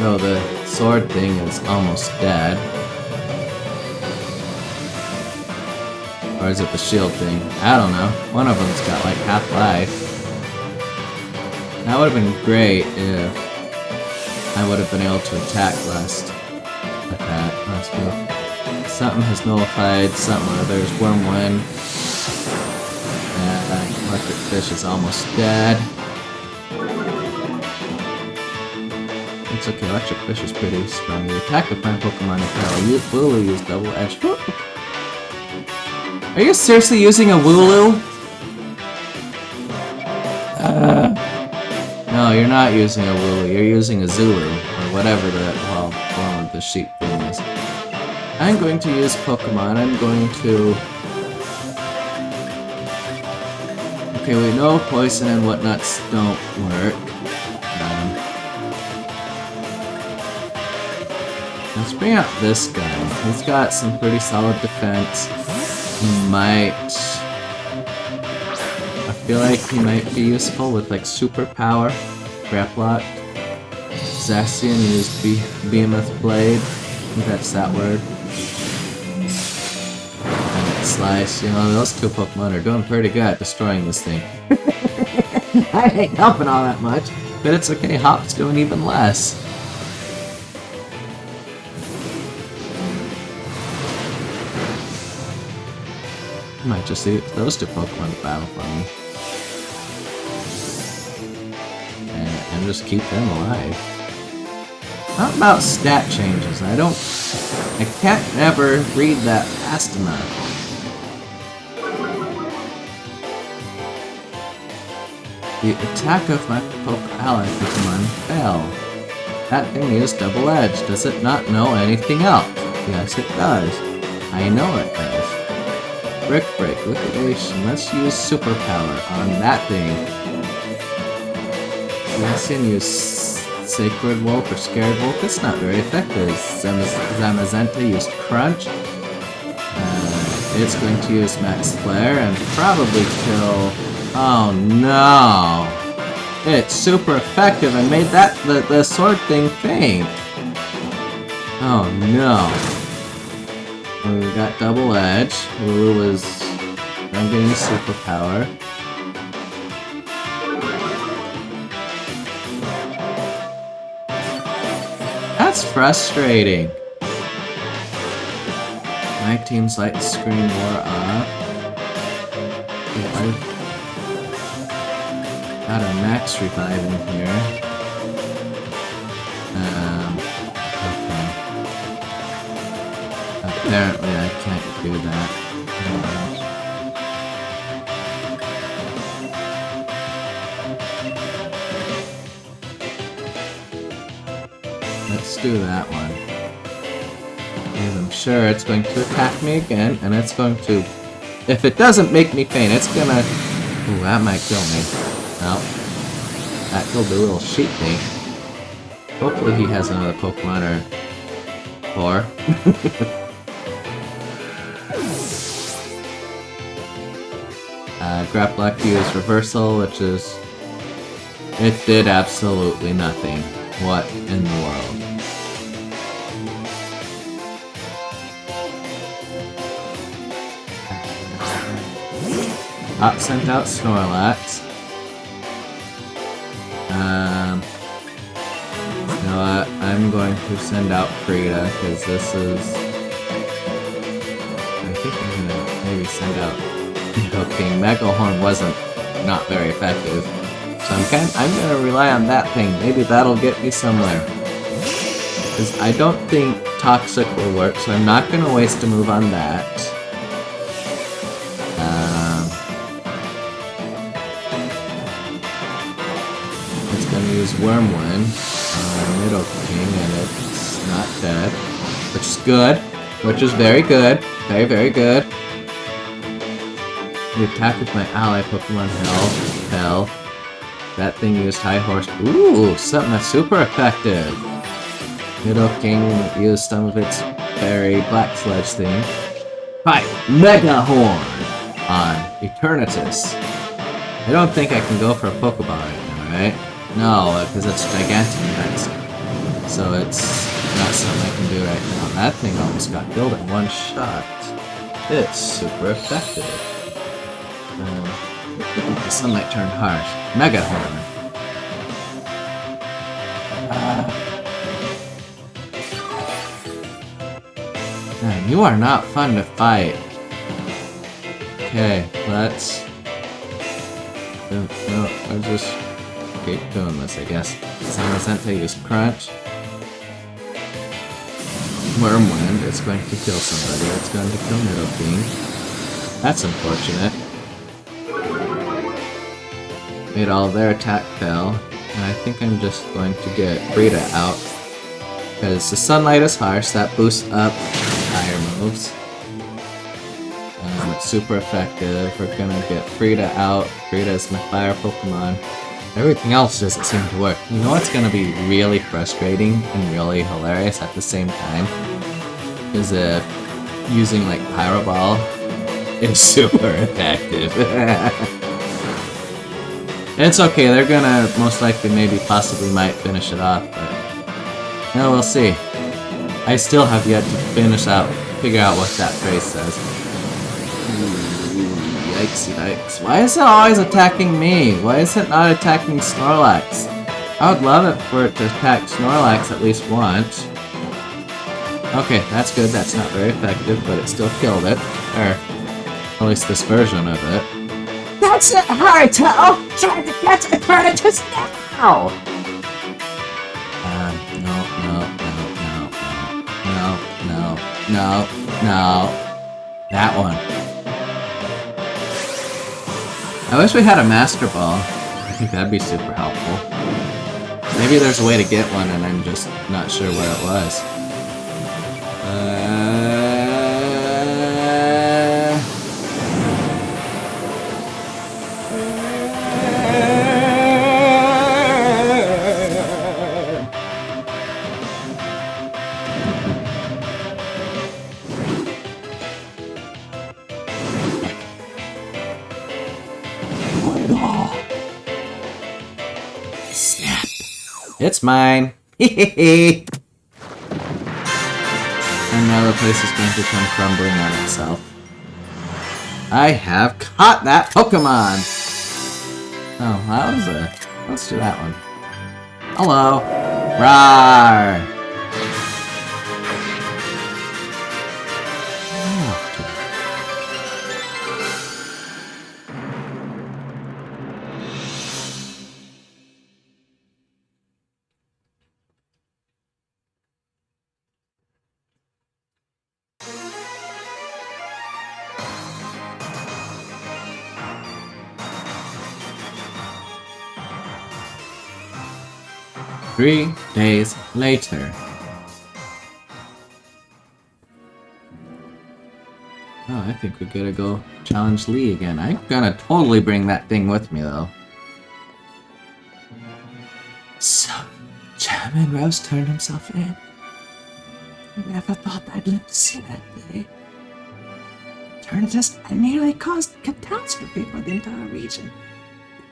No, the sword thing is almost dead. Or is it the shield thing? I don't know. One of them's got like half life. That would have been great if I would have been able to attack last move. Something has nullified something or there's Wormwind. And Electric Fish is almost dead. It's okay, Electric Fish is pretty strong. The attack of my Pokemon will use Double Edge. Are you seriously using a Wooloo? No, you're not using a Wooloo. You're using a Zulu, or whatever the the sheep thing is. I'm going to use Pokemon. I'm going to... Okay, we know Poison and whatnots don't work. Let's bring out this guy. He's got some pretty solid defense. He might... I feel like he might be useful with like superpower. Graplock. Zacian used Behemoth Blade. I think that's that word. And Slice. You know, those two Pokemon are doing pretty good at destroying this thing. I ain't helping all that much. But it's okay, Hop's doing even less. I might just leave those two Pokemon to battle for me. And just keep them alive. How about stat changes? I can't ever read that fast enough. The attack of my ally Pokemon fell. That thing used Double Edge. Does it not know anything else? Yes, it does. I know it does. Brick Break, Liquidation. Let's use Superpower on that thing. Zacian used Sacred Wolf or Scared Wolf. That's not very effective. Zamazenta used Crunch. It's going to use Max Flare and probably kill... Oh no! It's super effective and made that the sword thing faint. Oh no. We got double edge. Lulu was I'm getting a superpower. That's frustrating. My team's light screen wore off. Yeah, got a max revive in here. Okay. Apparently I can't do that. Let's do that one. Because I'm sure it's going to attack me again, and it's going to... If it doesn't make me faint, it's gonna... Ooh, that might kill me. Nope. That killed the little sheep thing. Hopefully he has another Pokemon or... 4. Grapluck used Reversal, which is... It did absolutely nothing. What in the world? Sent out Snorlax. You know what? I'm going to send out Frida, because this is... I think I'm gonna maybe send out King. Mega Horn wasn't not very effective. So I'm gonna rely on that thing. Maybe that'll get me somewhere. Because I don't think Toxic will work, so I'm not gonna waste a move on that. It's gonna use Wormwind on Nidoking, and it's not dead. Which is good. Which is very good. Very, very good. The attack with my ally Pokemon Hell. That thing used High Horse. Ooh, something that's super effective. Nidoking used some of its very Black Sledge thing. Fight Mega Horn on Eternatus. I don't think I can go for a Pokeball right now, right? No, because it's Gigantamax. So it's not something I can do right now. That thing almost got killed in one shot. It's super effective. The sunlight turned harsh. Mega Horn. Man, you are not fun to fight. Okay, let's... No, I'll just keep doing this, I guess. Zamazenta used Crunch. Wormwind, it's going to kill somebody. It's going to kill Nidoking. That's unfortunate. Made all their attack fail, and I think I'm just going to get Frida out. Because the sunlight is harsh, that boosts up higher moves. It's super effective. We're gonna get Frida out. Frida is my fire Pokemon. Everything else doesn't seem to work. You know what's gonna be really frustrating and really hilarious at the same time? Is if using like Pyro Ball is super effective. It's okay, they're gonna most likely possibly might finish it off, but no, we'll see. I still have yet to figure out what that phrase says. Ooh, yikes. Why is it always attacking me? Why is it not attacking Snorlax? I would love it for it to attack Snorlax at least once. Okay, that's good. That's not very effective, but it still killed it. Or, at least this version of it. That's it, Haruto! Try to catch Eternatus now! No. That one. I wish we had a Master Ball. I think that'd be super helpful. Maybe there's a way to get one and I'm just not sure what it was. It's mine. Hehehe. And now the place is going to come crumbling on itself. I have caught that Pokemon! Oh, that was a... Let's do that one. Hello. Rawr! Oh. 3 days later. Oh, I think we gotta go challenge Lee again. I'm gonna totally bring that thing with me, though. So, Chairman Rose turned himself in. I never thought I'd live to see that day. Eternatus, I nearly caused catastrophe for the entire region.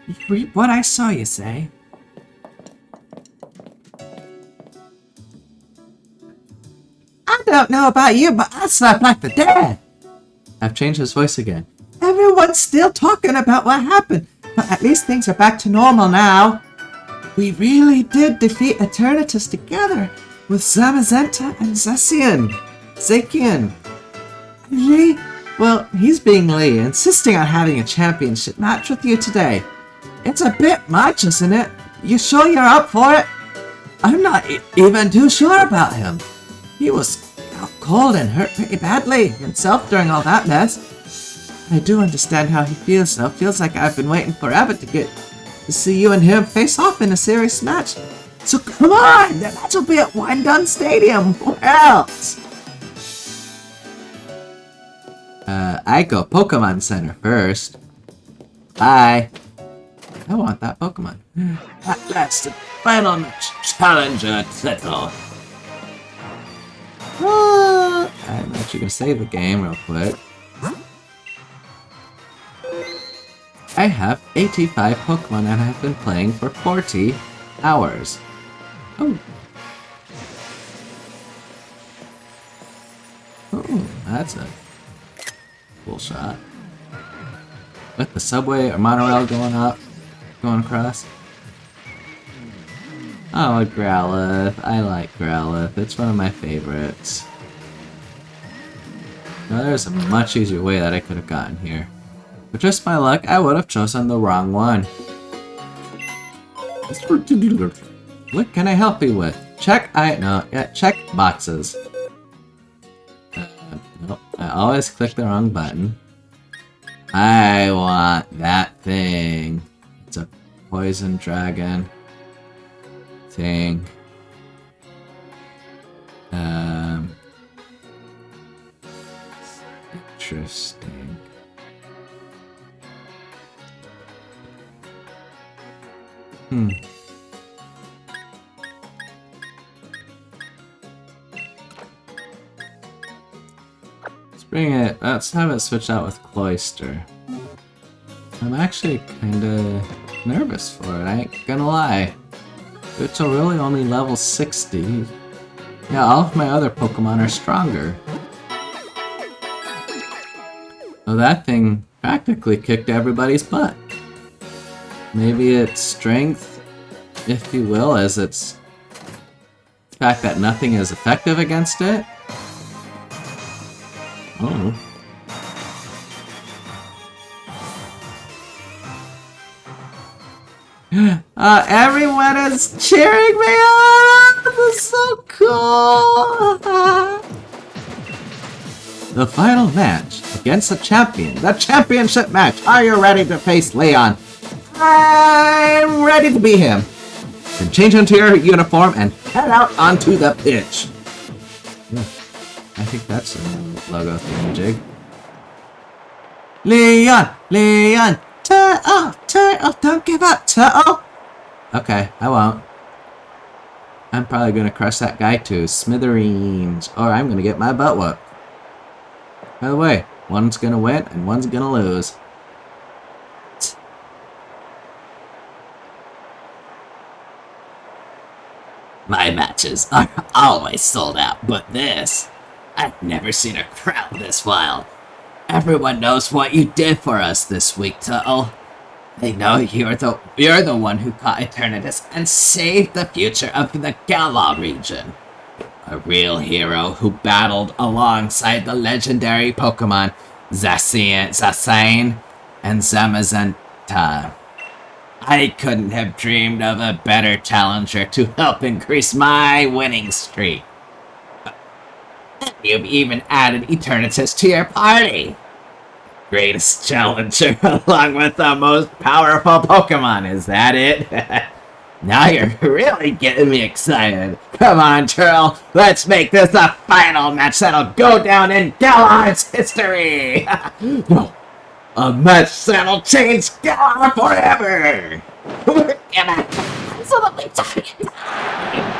You reap what I saw, you say? I don't know about you, but I slept like the dead. I've changed his voice again. Everyone's still talking about what happened, but at least things are back to normal now. We really did defeat Eternatus together with Zamazenta and Zacian. Lee? Well, he's being Lee, insisting on having a championship match with you today. It's a bit much, isn't it? You sure you're up for it? I'm not even too sure about him. He was out cold and hurt pretty badly himself during all that mess. I do understand how he feels, though. Feels like I've been waiting forever to see you and him face off in a serious match. So come on! The match will be at Windun Stadium. Where else? I go Pokemon Center first. Bye. I want that Pokemon. At last, the final match. Challenger settle. I'm actually gonna save the game real quick. I have 85 Pokemon and I've been playing for 40 hours. Oh. Oh, that's a cool shot. With the subway or monorail going across. Oh, a Growlithe. I like Growlithe. It's one of my favorites. Now there's a much easier way that I could have gotten here. But just my luck, I would have chosen the wrong one. What can I help you with? Check boxes. Nope, I always click the wrong button. I want that thing. It's a poison dragon thing. Interesting. Let's have it switch out with Cloyster. I'm actually kinda nervous for it, I ain't gonna lie. It's really only level 60. Yeah, all of my other Pokemon are stronger. Well, that thing practically kicked everybody's butt. Maybe its strength, if you will, as its fact that nothing is effective against it. Oh. Everyone is cheering me on! This is so cool! The final match against the champion. The championship match. Are you ready to face Leon? I'm ready to be him. Then change into your uniform and head out onto the pitch. I think that's a logo thingamajig. Leon! Turtle! Don't give up, Turtle! Okay, I won't. I'm probably gonna crush that guy to smithereens, or I'm gonna get my butt whooped. By the way, one's gonna win and one's gonna lose. My matches are always sold out, but this, I've never seen a crowd this wild. Everyone knows what you did for us this week, Tuttle. They know you're the one who caught Eternatus and saved the future of the Galar region. A real hero who battled alongside the legendary Pokemon Zacian and Zamazenta. I couldn't have dreamed of a better challenger to help increase my winning streak. You've even added Eternatus to your party. Greatest challenger along with the most powerful Pokemon, is that it? Now you're really getting me excited. Come on, Turtle, let's make this a final match that'll go down in Galar's history! No, a match that'll change Galar forever! We're gonna absolutely die!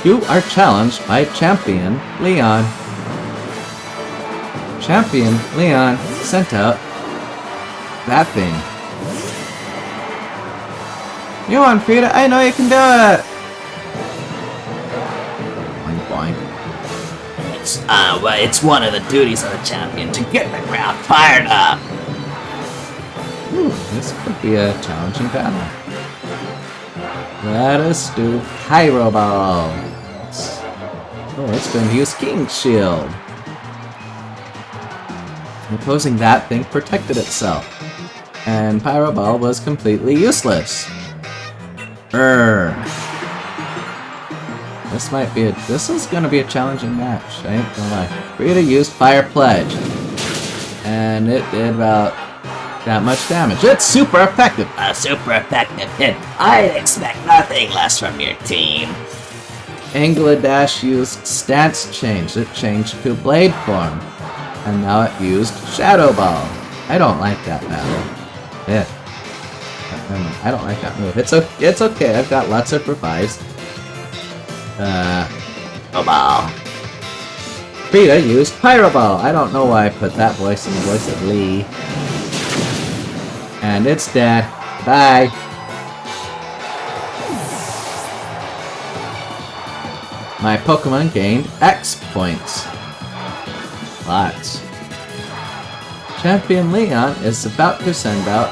You are challenged by Champion Leon. Champion Leon sent out that thing. You on, Frida? I know you can do it! Boing, boing. It's one of the duties of the champion to get the crowd fired up. Ooh, this could be a challenging battle. Let us do Pyro Ball. Oh, it's going to use King's Shield. Opposing that thing protected itself. And Pyro Ball was completely useless. This is gonna be a challenging match, I ain't gonna lie. Rita used Fire Pledge. And it did about that much damage. It's super effective! A super effective hit. I'd expect nothing less from your team. Angladash used Stance Change. It changed to Blade form. And now it used Shadow Ball. I don't like that battle. Yeah. I don't like that move. It's okay. I've got lots of revives. Ball. Frida used Pyro Ball. I don't know why I put that voice in the voice of Lee. And it's dead. Bye. My Pokemon gained X points. Lots. Champion Leon is about to send out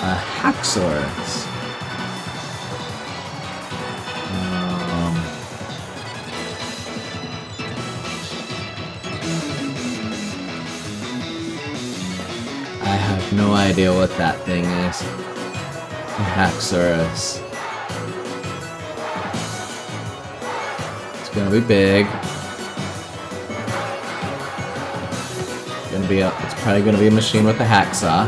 a Haxorus. I have no idea what that thing is. A Haxorus. It's gonna be big. It's probably gonna be a machine with a hacksaw.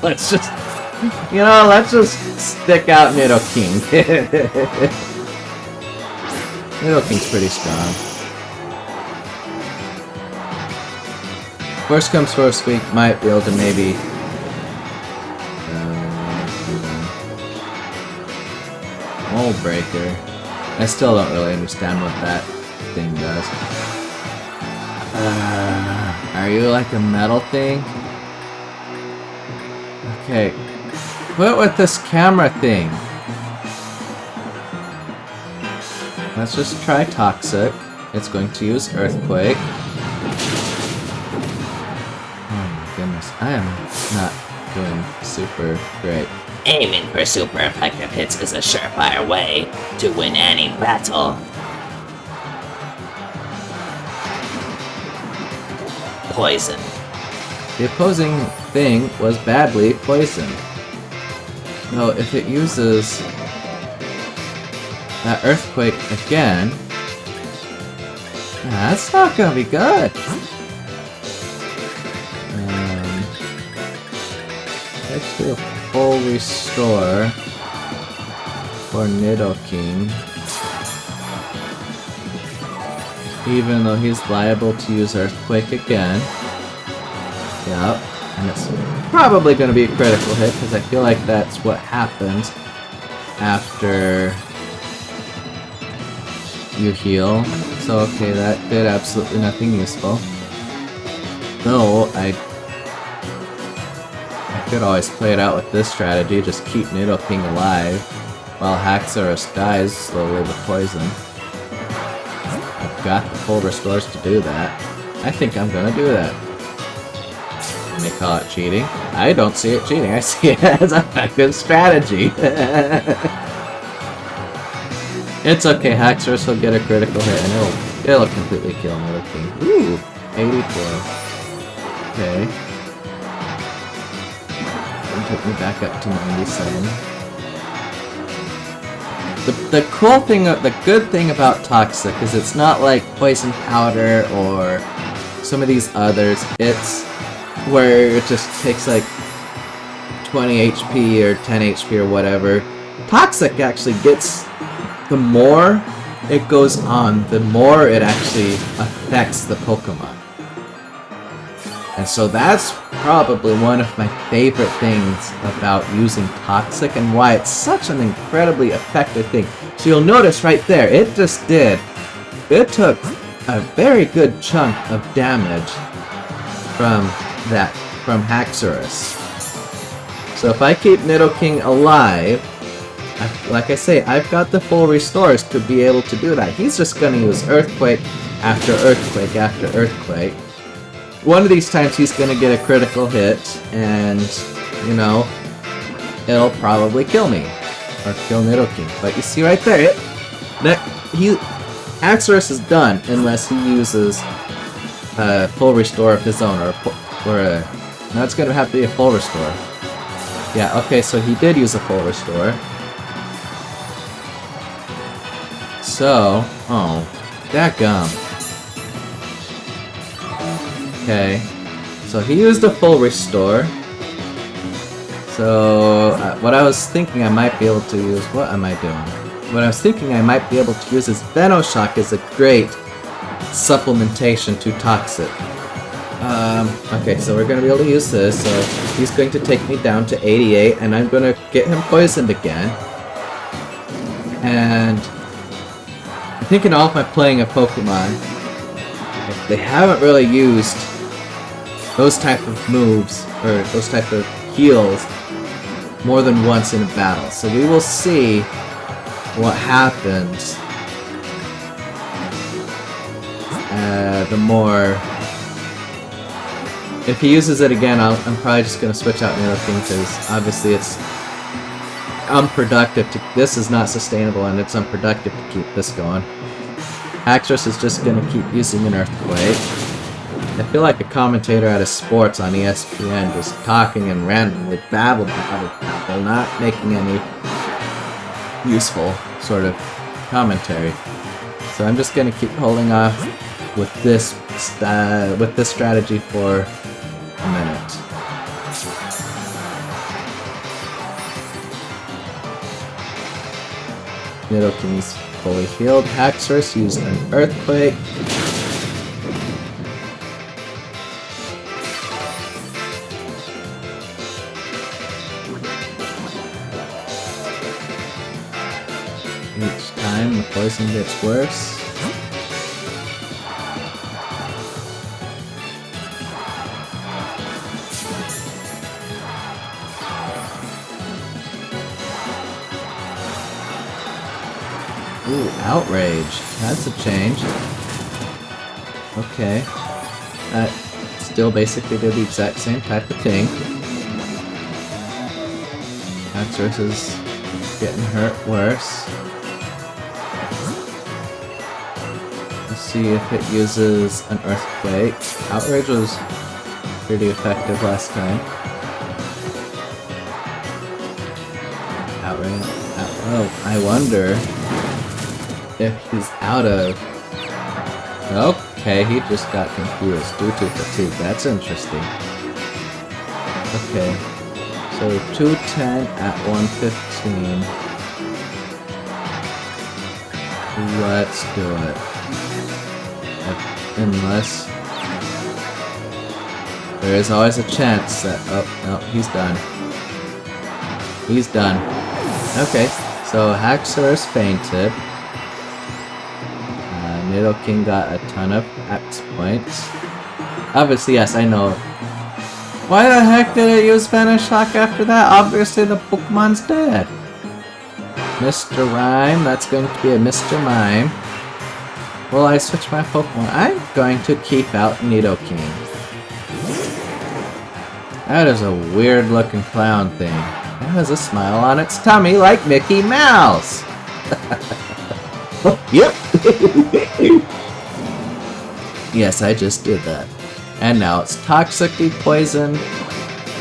let's just stick out Nidoking. Nidoking's pretty strong. Worst comes first, we might be able to maybe Mold Breaker. I still don't really understand what that thing does. Are you like a metal thing? Okay. Quit with this camera thing. Let's just try Toxic. It's going to use Earthquake. Oh my goodness. I am not doing super great. Aiming for super effective hits is a surefire way to win any battle. Poison. The opposing thing was badly poisoned. No, if it uses that Earthquake again, that's not gonna be good. Let's do a full restore for Nidoking. Even though he's liable to use Earthquake again. Yep. And it's probably going to be a critical hit, because I feel like that's what happens after you heal. So, okay, that did absolutely nothing useful. Though, I could always play it out with this strategy, just keep Nidoking alive, while Haxorus dies slowly with poison. I've got the full restores to do that. I think I'm gonna do that. You may call it cheating. I don't see it cheating, I see it as a effective strategy. It's okay, Haxorus will get a critical hit and it'll completely kill Nidoking. Ooh, 84. Okay. That'll take me back up to 97. The cool thing, the good thing about Toxic is it's not like Poison Powder or some of these others. It's where it just takes like 20 HP or 10 HP or whatever. Toxic actually gets, the more it goes on, the more it actually affects the Pokemon. And so that's probably one of my favorite things about using Toxic and why it's such an incredibly effective thing. So you'll notice right there, it just did. It took a very good chunk of damage from Haxorus. So if I keep Nidoking alive, like I say, I've got the full restores to be able to do that. He's just going to use Earthquake after Earthquake after Earthquake. One of these times he's going to get a critical hit, and, you know, it'll probably kill me. Or kill Nidoking. But you see right there, Haxorus is done unless he uses a full restore of his own, no, it's going to have to be a full restore. Yeah, okay, so he did use a full restore. So, oh, dadgum. Okay, so he used a full restore. So, what I was thinking I might be able to use, what am I doing? What I was thinking I might be able to use is Venoshock is a great supplementation to Toxic. Okay, so we're going to be able to use this, so he's going to take me down to 88, and I'm going to get him poisoned again. And I think in all of my playing of Pokemon, they haven't really used those type of moves, or those type of heals, more than once in a battle. So we will see what happens the more... If he uses it again, I'm probably just going to switch out Nidoking, because obviously it's unproductive to... This is not sustainable, and it's unproductive to keep this going. Haxorus is just going to keep using an Earthquake. I feel like a commentator at a sports on ESPN, just talking and randomly babble, not making any useful sort of commentary. So I'm just going to keep holding off with this strategy for a minute. Nidoking's fully healed. Haxorus used an Earthquake. Each time the poison gets worse. Ooh, Outrage. That's a change. Okay. That still basically did the exact same type of thing. Haxorus is getting hurt worse. Let's see if it uses an Earthquake. Outrage was pretty effective last time. Outrage. Oh, I wonder if he's out of... Okay, he just got confused due to fatigue. That's interesting. Okay. So 210 at 115. Let's do it. unless there is always a chance that... Oh, no, he's done. He's done. Okay, so Haxorus fainted. Nidoking got a ton of X points. Obviously, yes, I know. Why the heck did it use Vanish Shock after that? Obviously, the Pokemon's dead. Mr. Rhyme, that's going to be a Mr. Mime. Will I switch my Pokemon? I'm going to keep out Nidoking. That is a weird looking clown thing. It has a smile on its tummy like Mickey Mouse. Yep. Yes, I just did that. And now it's toxically poisoned.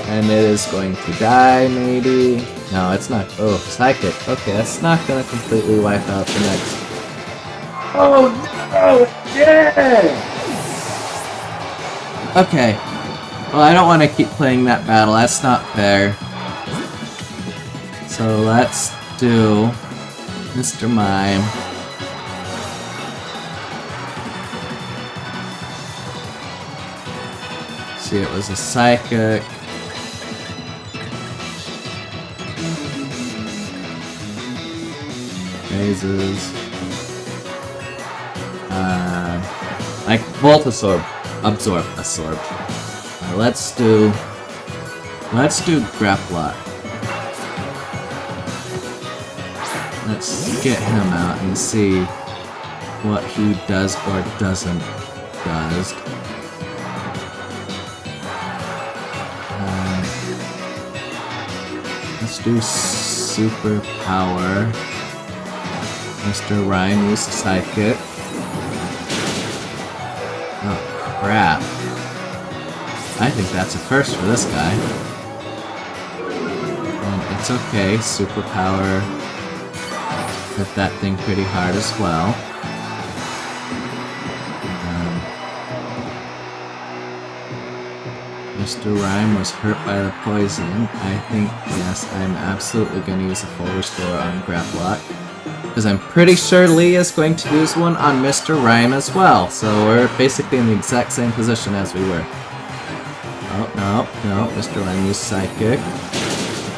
And it is going to die, maybe. No, it's not. Oh, psychic. Okay, that's not going to completely wipe out the next. Oh, no! Yeah! Okay. Well, I don't want to keep playing that battle. That's not fair. So let's do Mr. Mime. See, it was a psychic. Phases. Like Voltasorb. Absorb. Let's do Graplock. Let's get him out and see what he does or doesn't does. Let's do Super Power. Mr. Rhyme used Psychic. Oh, crap. I think that's a first for this guy. And it's okay, Super Power hit that thing pretty hard as well. Mr. Rhyme was hurt by the poison. I think, yes, I'm absolutely going to use a full restore on Graplock. Because I'm pretty sure Lee is going to use one on Mr. Rhyme as well. So we're basically in the exact same position as we were. Oh, no, Mr. Rhyme used Psychic.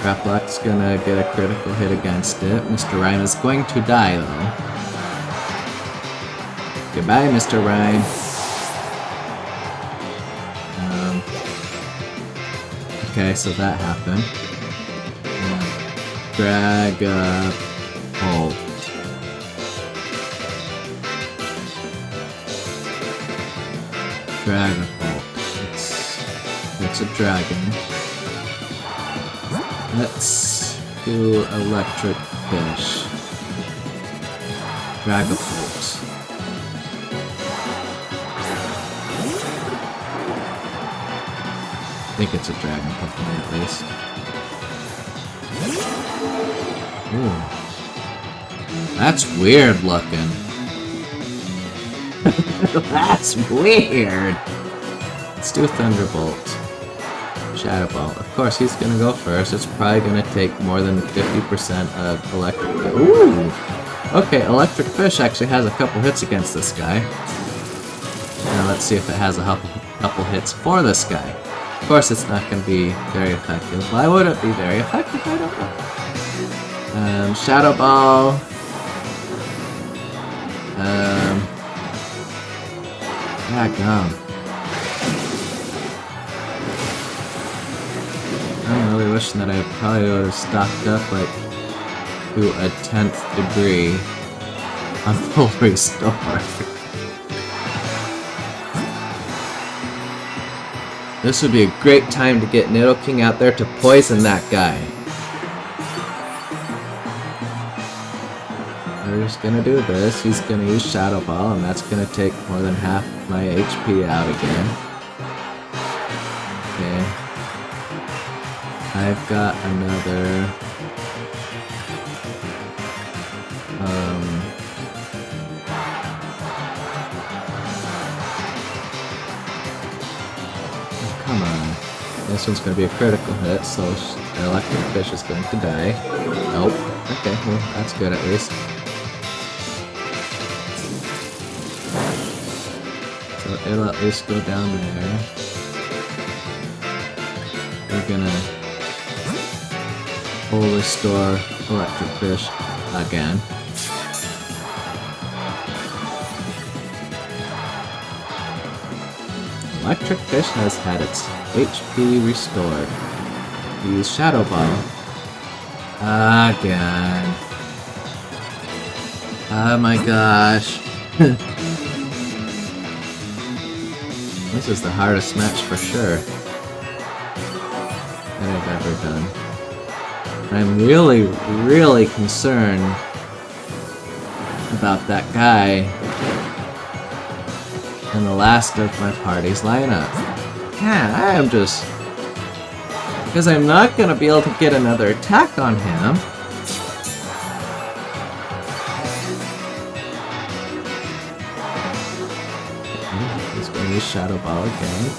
Graplock's gonna get a critical hit against it. Mr. Rhyme is going to die, though. Goodbye, Mr. Rhyme. Okay, so that happened. Dragapult. Dragapult. It's a dragon. Let's do Electric Fish. Dragapult. I think it's a dragon Pokemon at least. Ooh. That's weird looking. That's weird. Let's do Thunderbolt. Shadow Ball. Of course, he's gonna go first. It's probably gonna take more than 50% of Electric. Ooh! Okay, Electric Fish actually has a couple hits against this guy. Now let's see if it has a couple hits for this guy. Of course, it's not going to be very effective. Why would it be very effective? I don't know. Shadow Ball. Gum. I'm really wishing that I probably would have stocked up like to a 10th degree on full restore. This would be a great time to get Nidoking out there to poison that guy. We're just gonna do this. He's gonna use Shadow Ball, and that's gonna take more than half my HP out again. Okay. I've got another... Come on. This one's going to be a critical hit, so Electric Fish is going to die. Nope. Okay, well, that's good at least. So it'll at least go down there. We're gonna full restore electric fish again. Electric fish has had its HP restored. Use Shadow Ball. Again. Oh my gosh. This is the hardest match for sure that I've ever done. And I'm really, really concerned about that guy in the last of my party's lineup. Yeah, I am just... because I'm not gonna be able to get another attack on him. He's gonna use Shadow Ball again.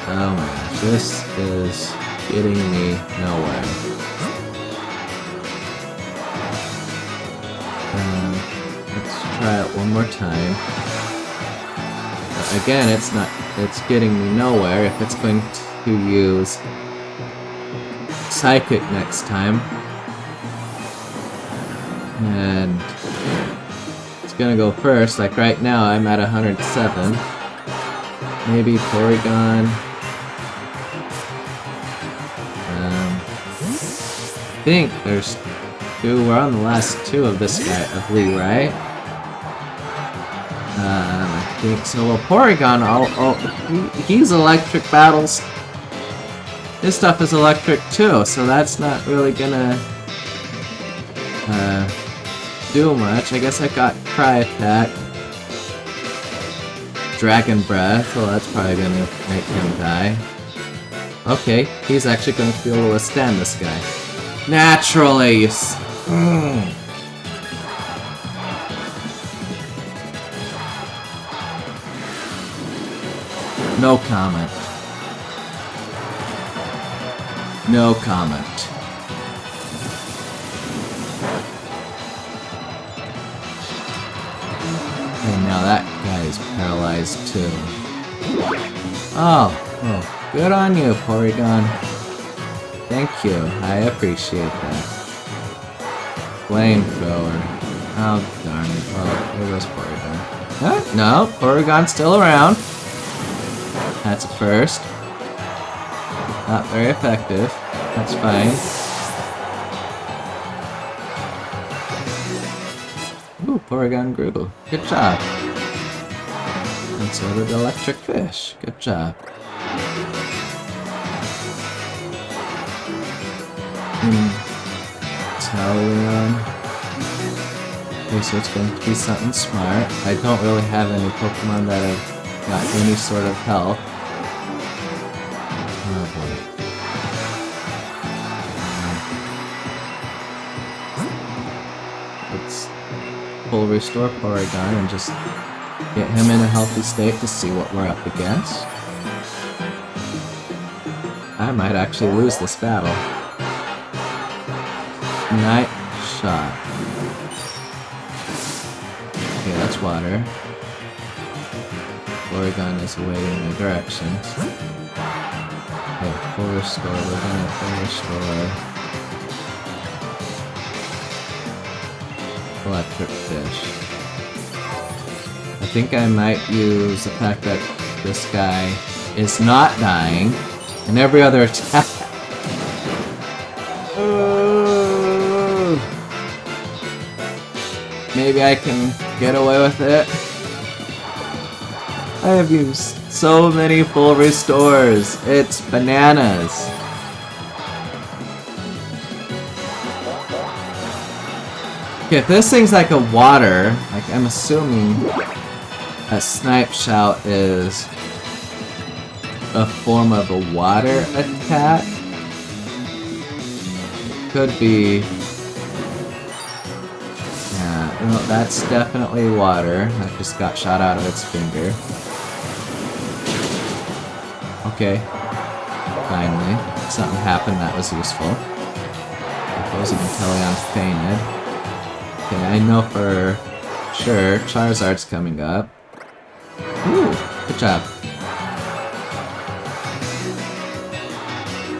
Oh my gosh, this is getting me nowhere. Let's try it one more time. Again, it's getting me nowhere if it's going to use Psychic next time. And it's gonna go first, like right now I'm at 107. Maybe Porygon. I think there's two, we're on the last two of this guy, of Lee, right? I think so. Well, Porygon, he's electric battles. His stuff is electric too, so that's not really gonna do much. I guess I got Cry Attack. Dragon Breath, well that's probably gonna make him die. Okay, he's actually gonna be able to withstand this guy. Naturally! No comment. No comment. And now that guy is paralyzed too. Oh, good on you, Porygon. Thank you, I appreciate that. Flamethrower. Oh, darn it. Oh, there goes Porygon. Huh? No, Porygon's still around. That's a first. Not very effective. That's fine. Ooh, Porygon grew. Good job. And so did Electric Fish. Good job. Talion. Okay, so it's going to be something smart. I don't really have any Pokemon that have got any sort of health. Oh boy. Let's full restore Porygon and just get him in a healthy state to see what we're up against. I might actually lose this battle. Night Shot. Okay, that's water. Porygon is awaiting my directions. Okay, full restore. We're gonna full restore Electric Fish. I think I might use the fact that this guy is not dying and every other attack. Maybe I can get away with it. I have used so many full restores. It's bananas. Okay, if this thing's like a water, like I'm assuming a Snipe Shout is a form of a water attack. It could be... yeah, no, that's definitely water. That just got shot out of its finger. Okay. Finally. Something happened that was useful. Opposing Inteleon fainted. Okay, I know for Sure, Charizard's coming up. Ooh, good job.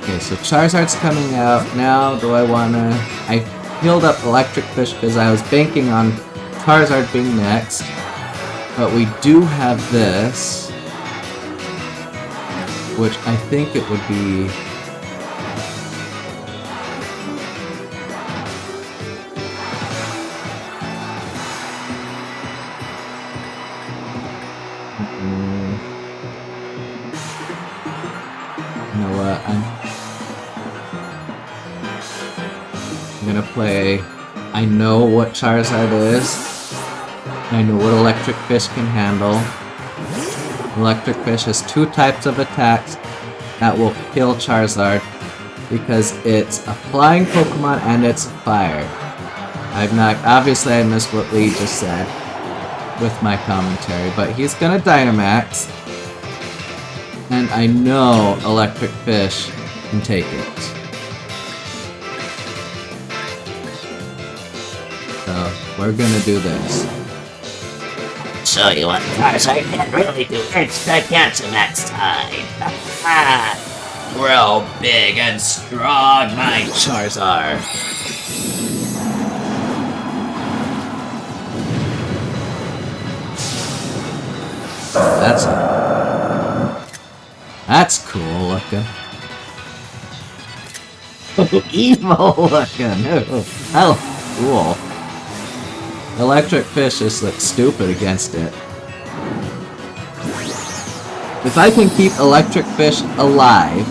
Okay, so Charizard's coming out. Now, do I wanna... I healed up Electric Fish because I was banking on Charizard being next. But we do have this, which I think it would be... You know what? I'm gonna play. I know what Charizard is. I know what Electric Fish can handle. Electric Fish has 2 types of attacks that will kill Charizard because it's a flying Pokemon and it's fire. Obviously I missed what Lee just said with my commentary, but he's gonna Dynamax. And I know Electric Fish can take it. So, we're gonna do this. Show you what Charizard can really do. It's the Gigantamax time. Grow big and strong, my Charizard. That's cool looking. Evil looking. Oh, cool. Electric Fish just looks stupid against it. If I can keep Electric Fish alive,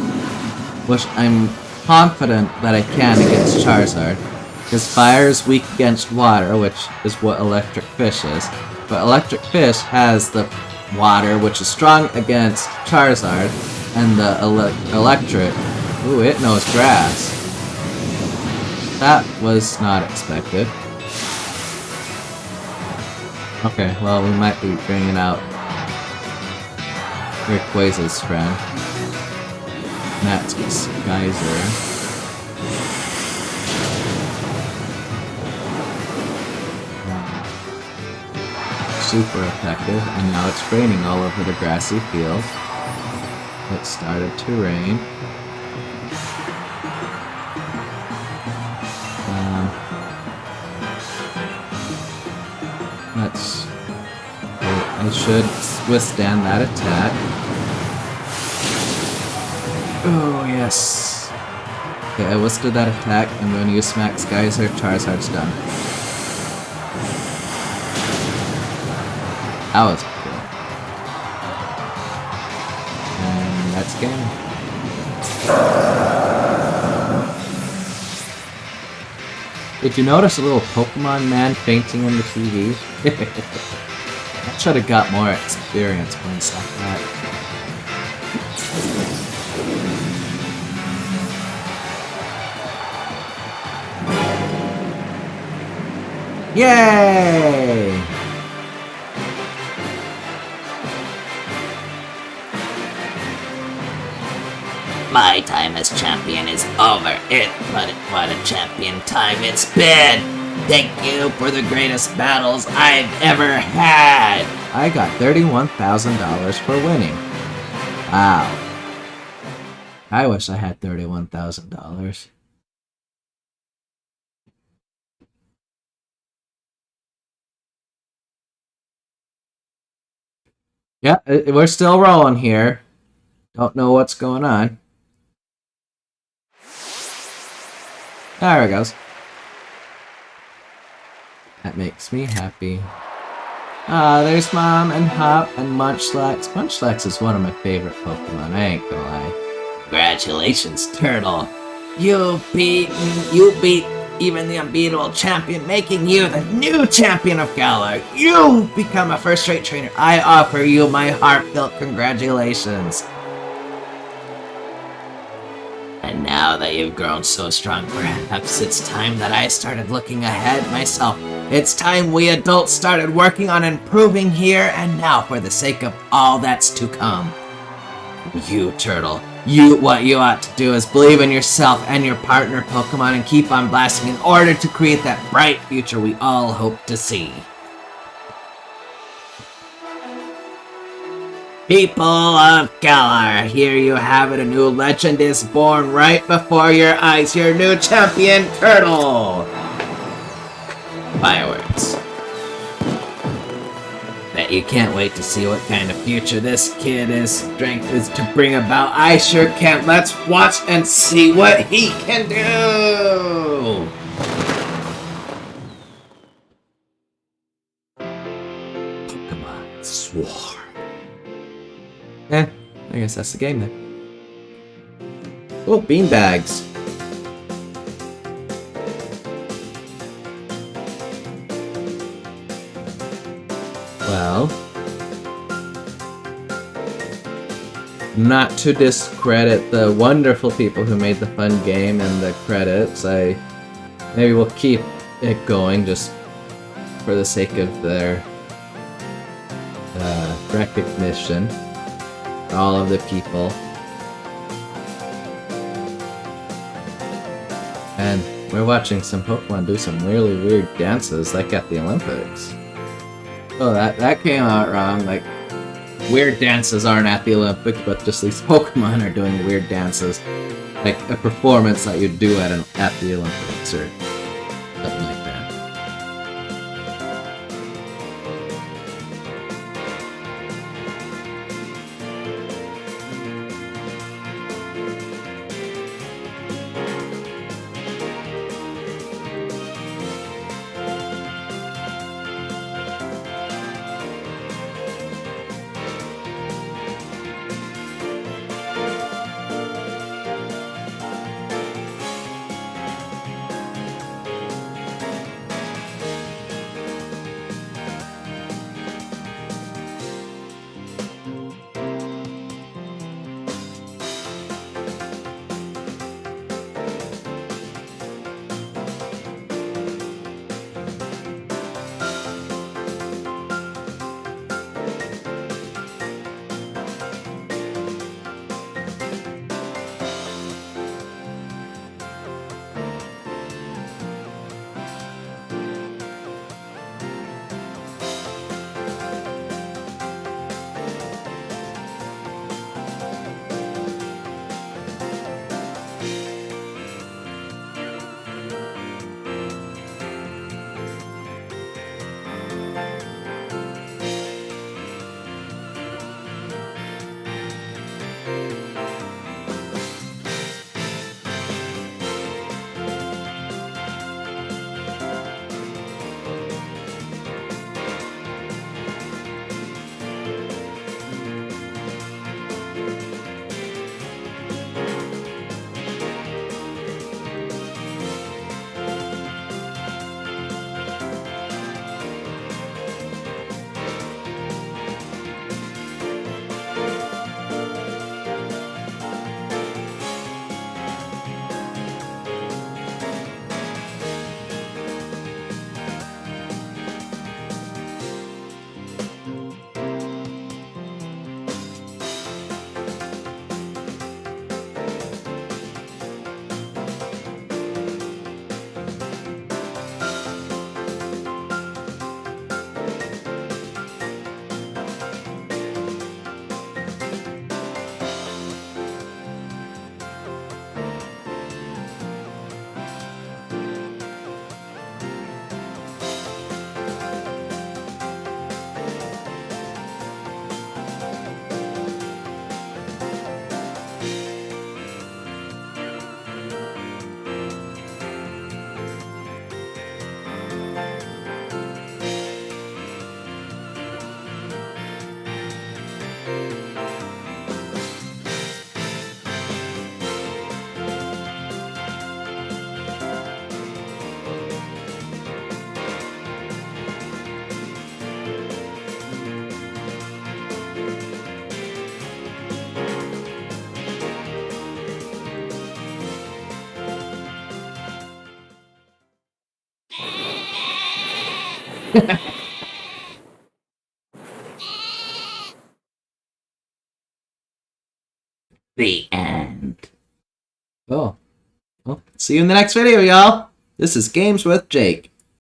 which I'm confident that I can against Charizard, because fire is weak against water, which is what Electric Fish is, but Electric Fish has the water, which is strong against Charizard, and the electric. Ooh, it knows grass. That was not expected. Okay, well, we might be bringing out Rayquaza's friend. And that's Geyser. Super effective, and now it's raining all over the grassy field. It started to rain. I should withstand that attack. Oh, yes. Okay, I withstood that attack. I'm going to use Max Geyser. Charizard's done. That was cool. And that's game. Did you notice a little Pokemon man fainting in the TV? I should have got more experience playing stuff like that. Yay! My time as champion is over. But what a champion time it's been! Thank you for the greatest battles I've ever had! I got $31,000 for winning. Wow. I wish I had $31,000. Yeah, we're still rolling here. Don't know what's going on. There it goes. That makes me happy. Ah, there's Mom and Hop and Munchlax. Munchlax is one of my favorite Pokemon, I ain't gonna lie. Congratulations, Turtle. You beat even the unbeatable champion, making you the new champion of Galar. You've become a first-rate trainer. I offer you my heartfelt congratulations. And now that you've grown so strong, perhaps it's time that I started looking ahead myself. It's time we adults started working on improving here and now for the sake of all that's to come. You, Turtle, what you ought to do is believe in yourself and your partner Pokemon and keep on blasting in order to create that bright future we all hope to see. People of Galar, here you have it. A new legend is born right before your eyes. Your new champion, Turtle. Fireworks. Bet you can't wait to see what kind of future this kid is strength is to bring about. I sure can't. Let's watch and see what he can do. Pokemon Swarm. I guess that's the game then. Oh, beanbags. Well, not to discredit the wonderful people who made the fun game and the credits, maybe we'll keep it going just for the sake of their recognition. All of the people. And we're watching some Pokemon do some really weird dances, like at the Olympics. Oh, that came out wrong. Like, weird dances aren't at the Olympics, but just these Pokemon are doing weird dances. Like a performance that you'd do at the Olympics, or something like that. The end. Oh. Well, see you in the next video, y'all. This is Games with Jake.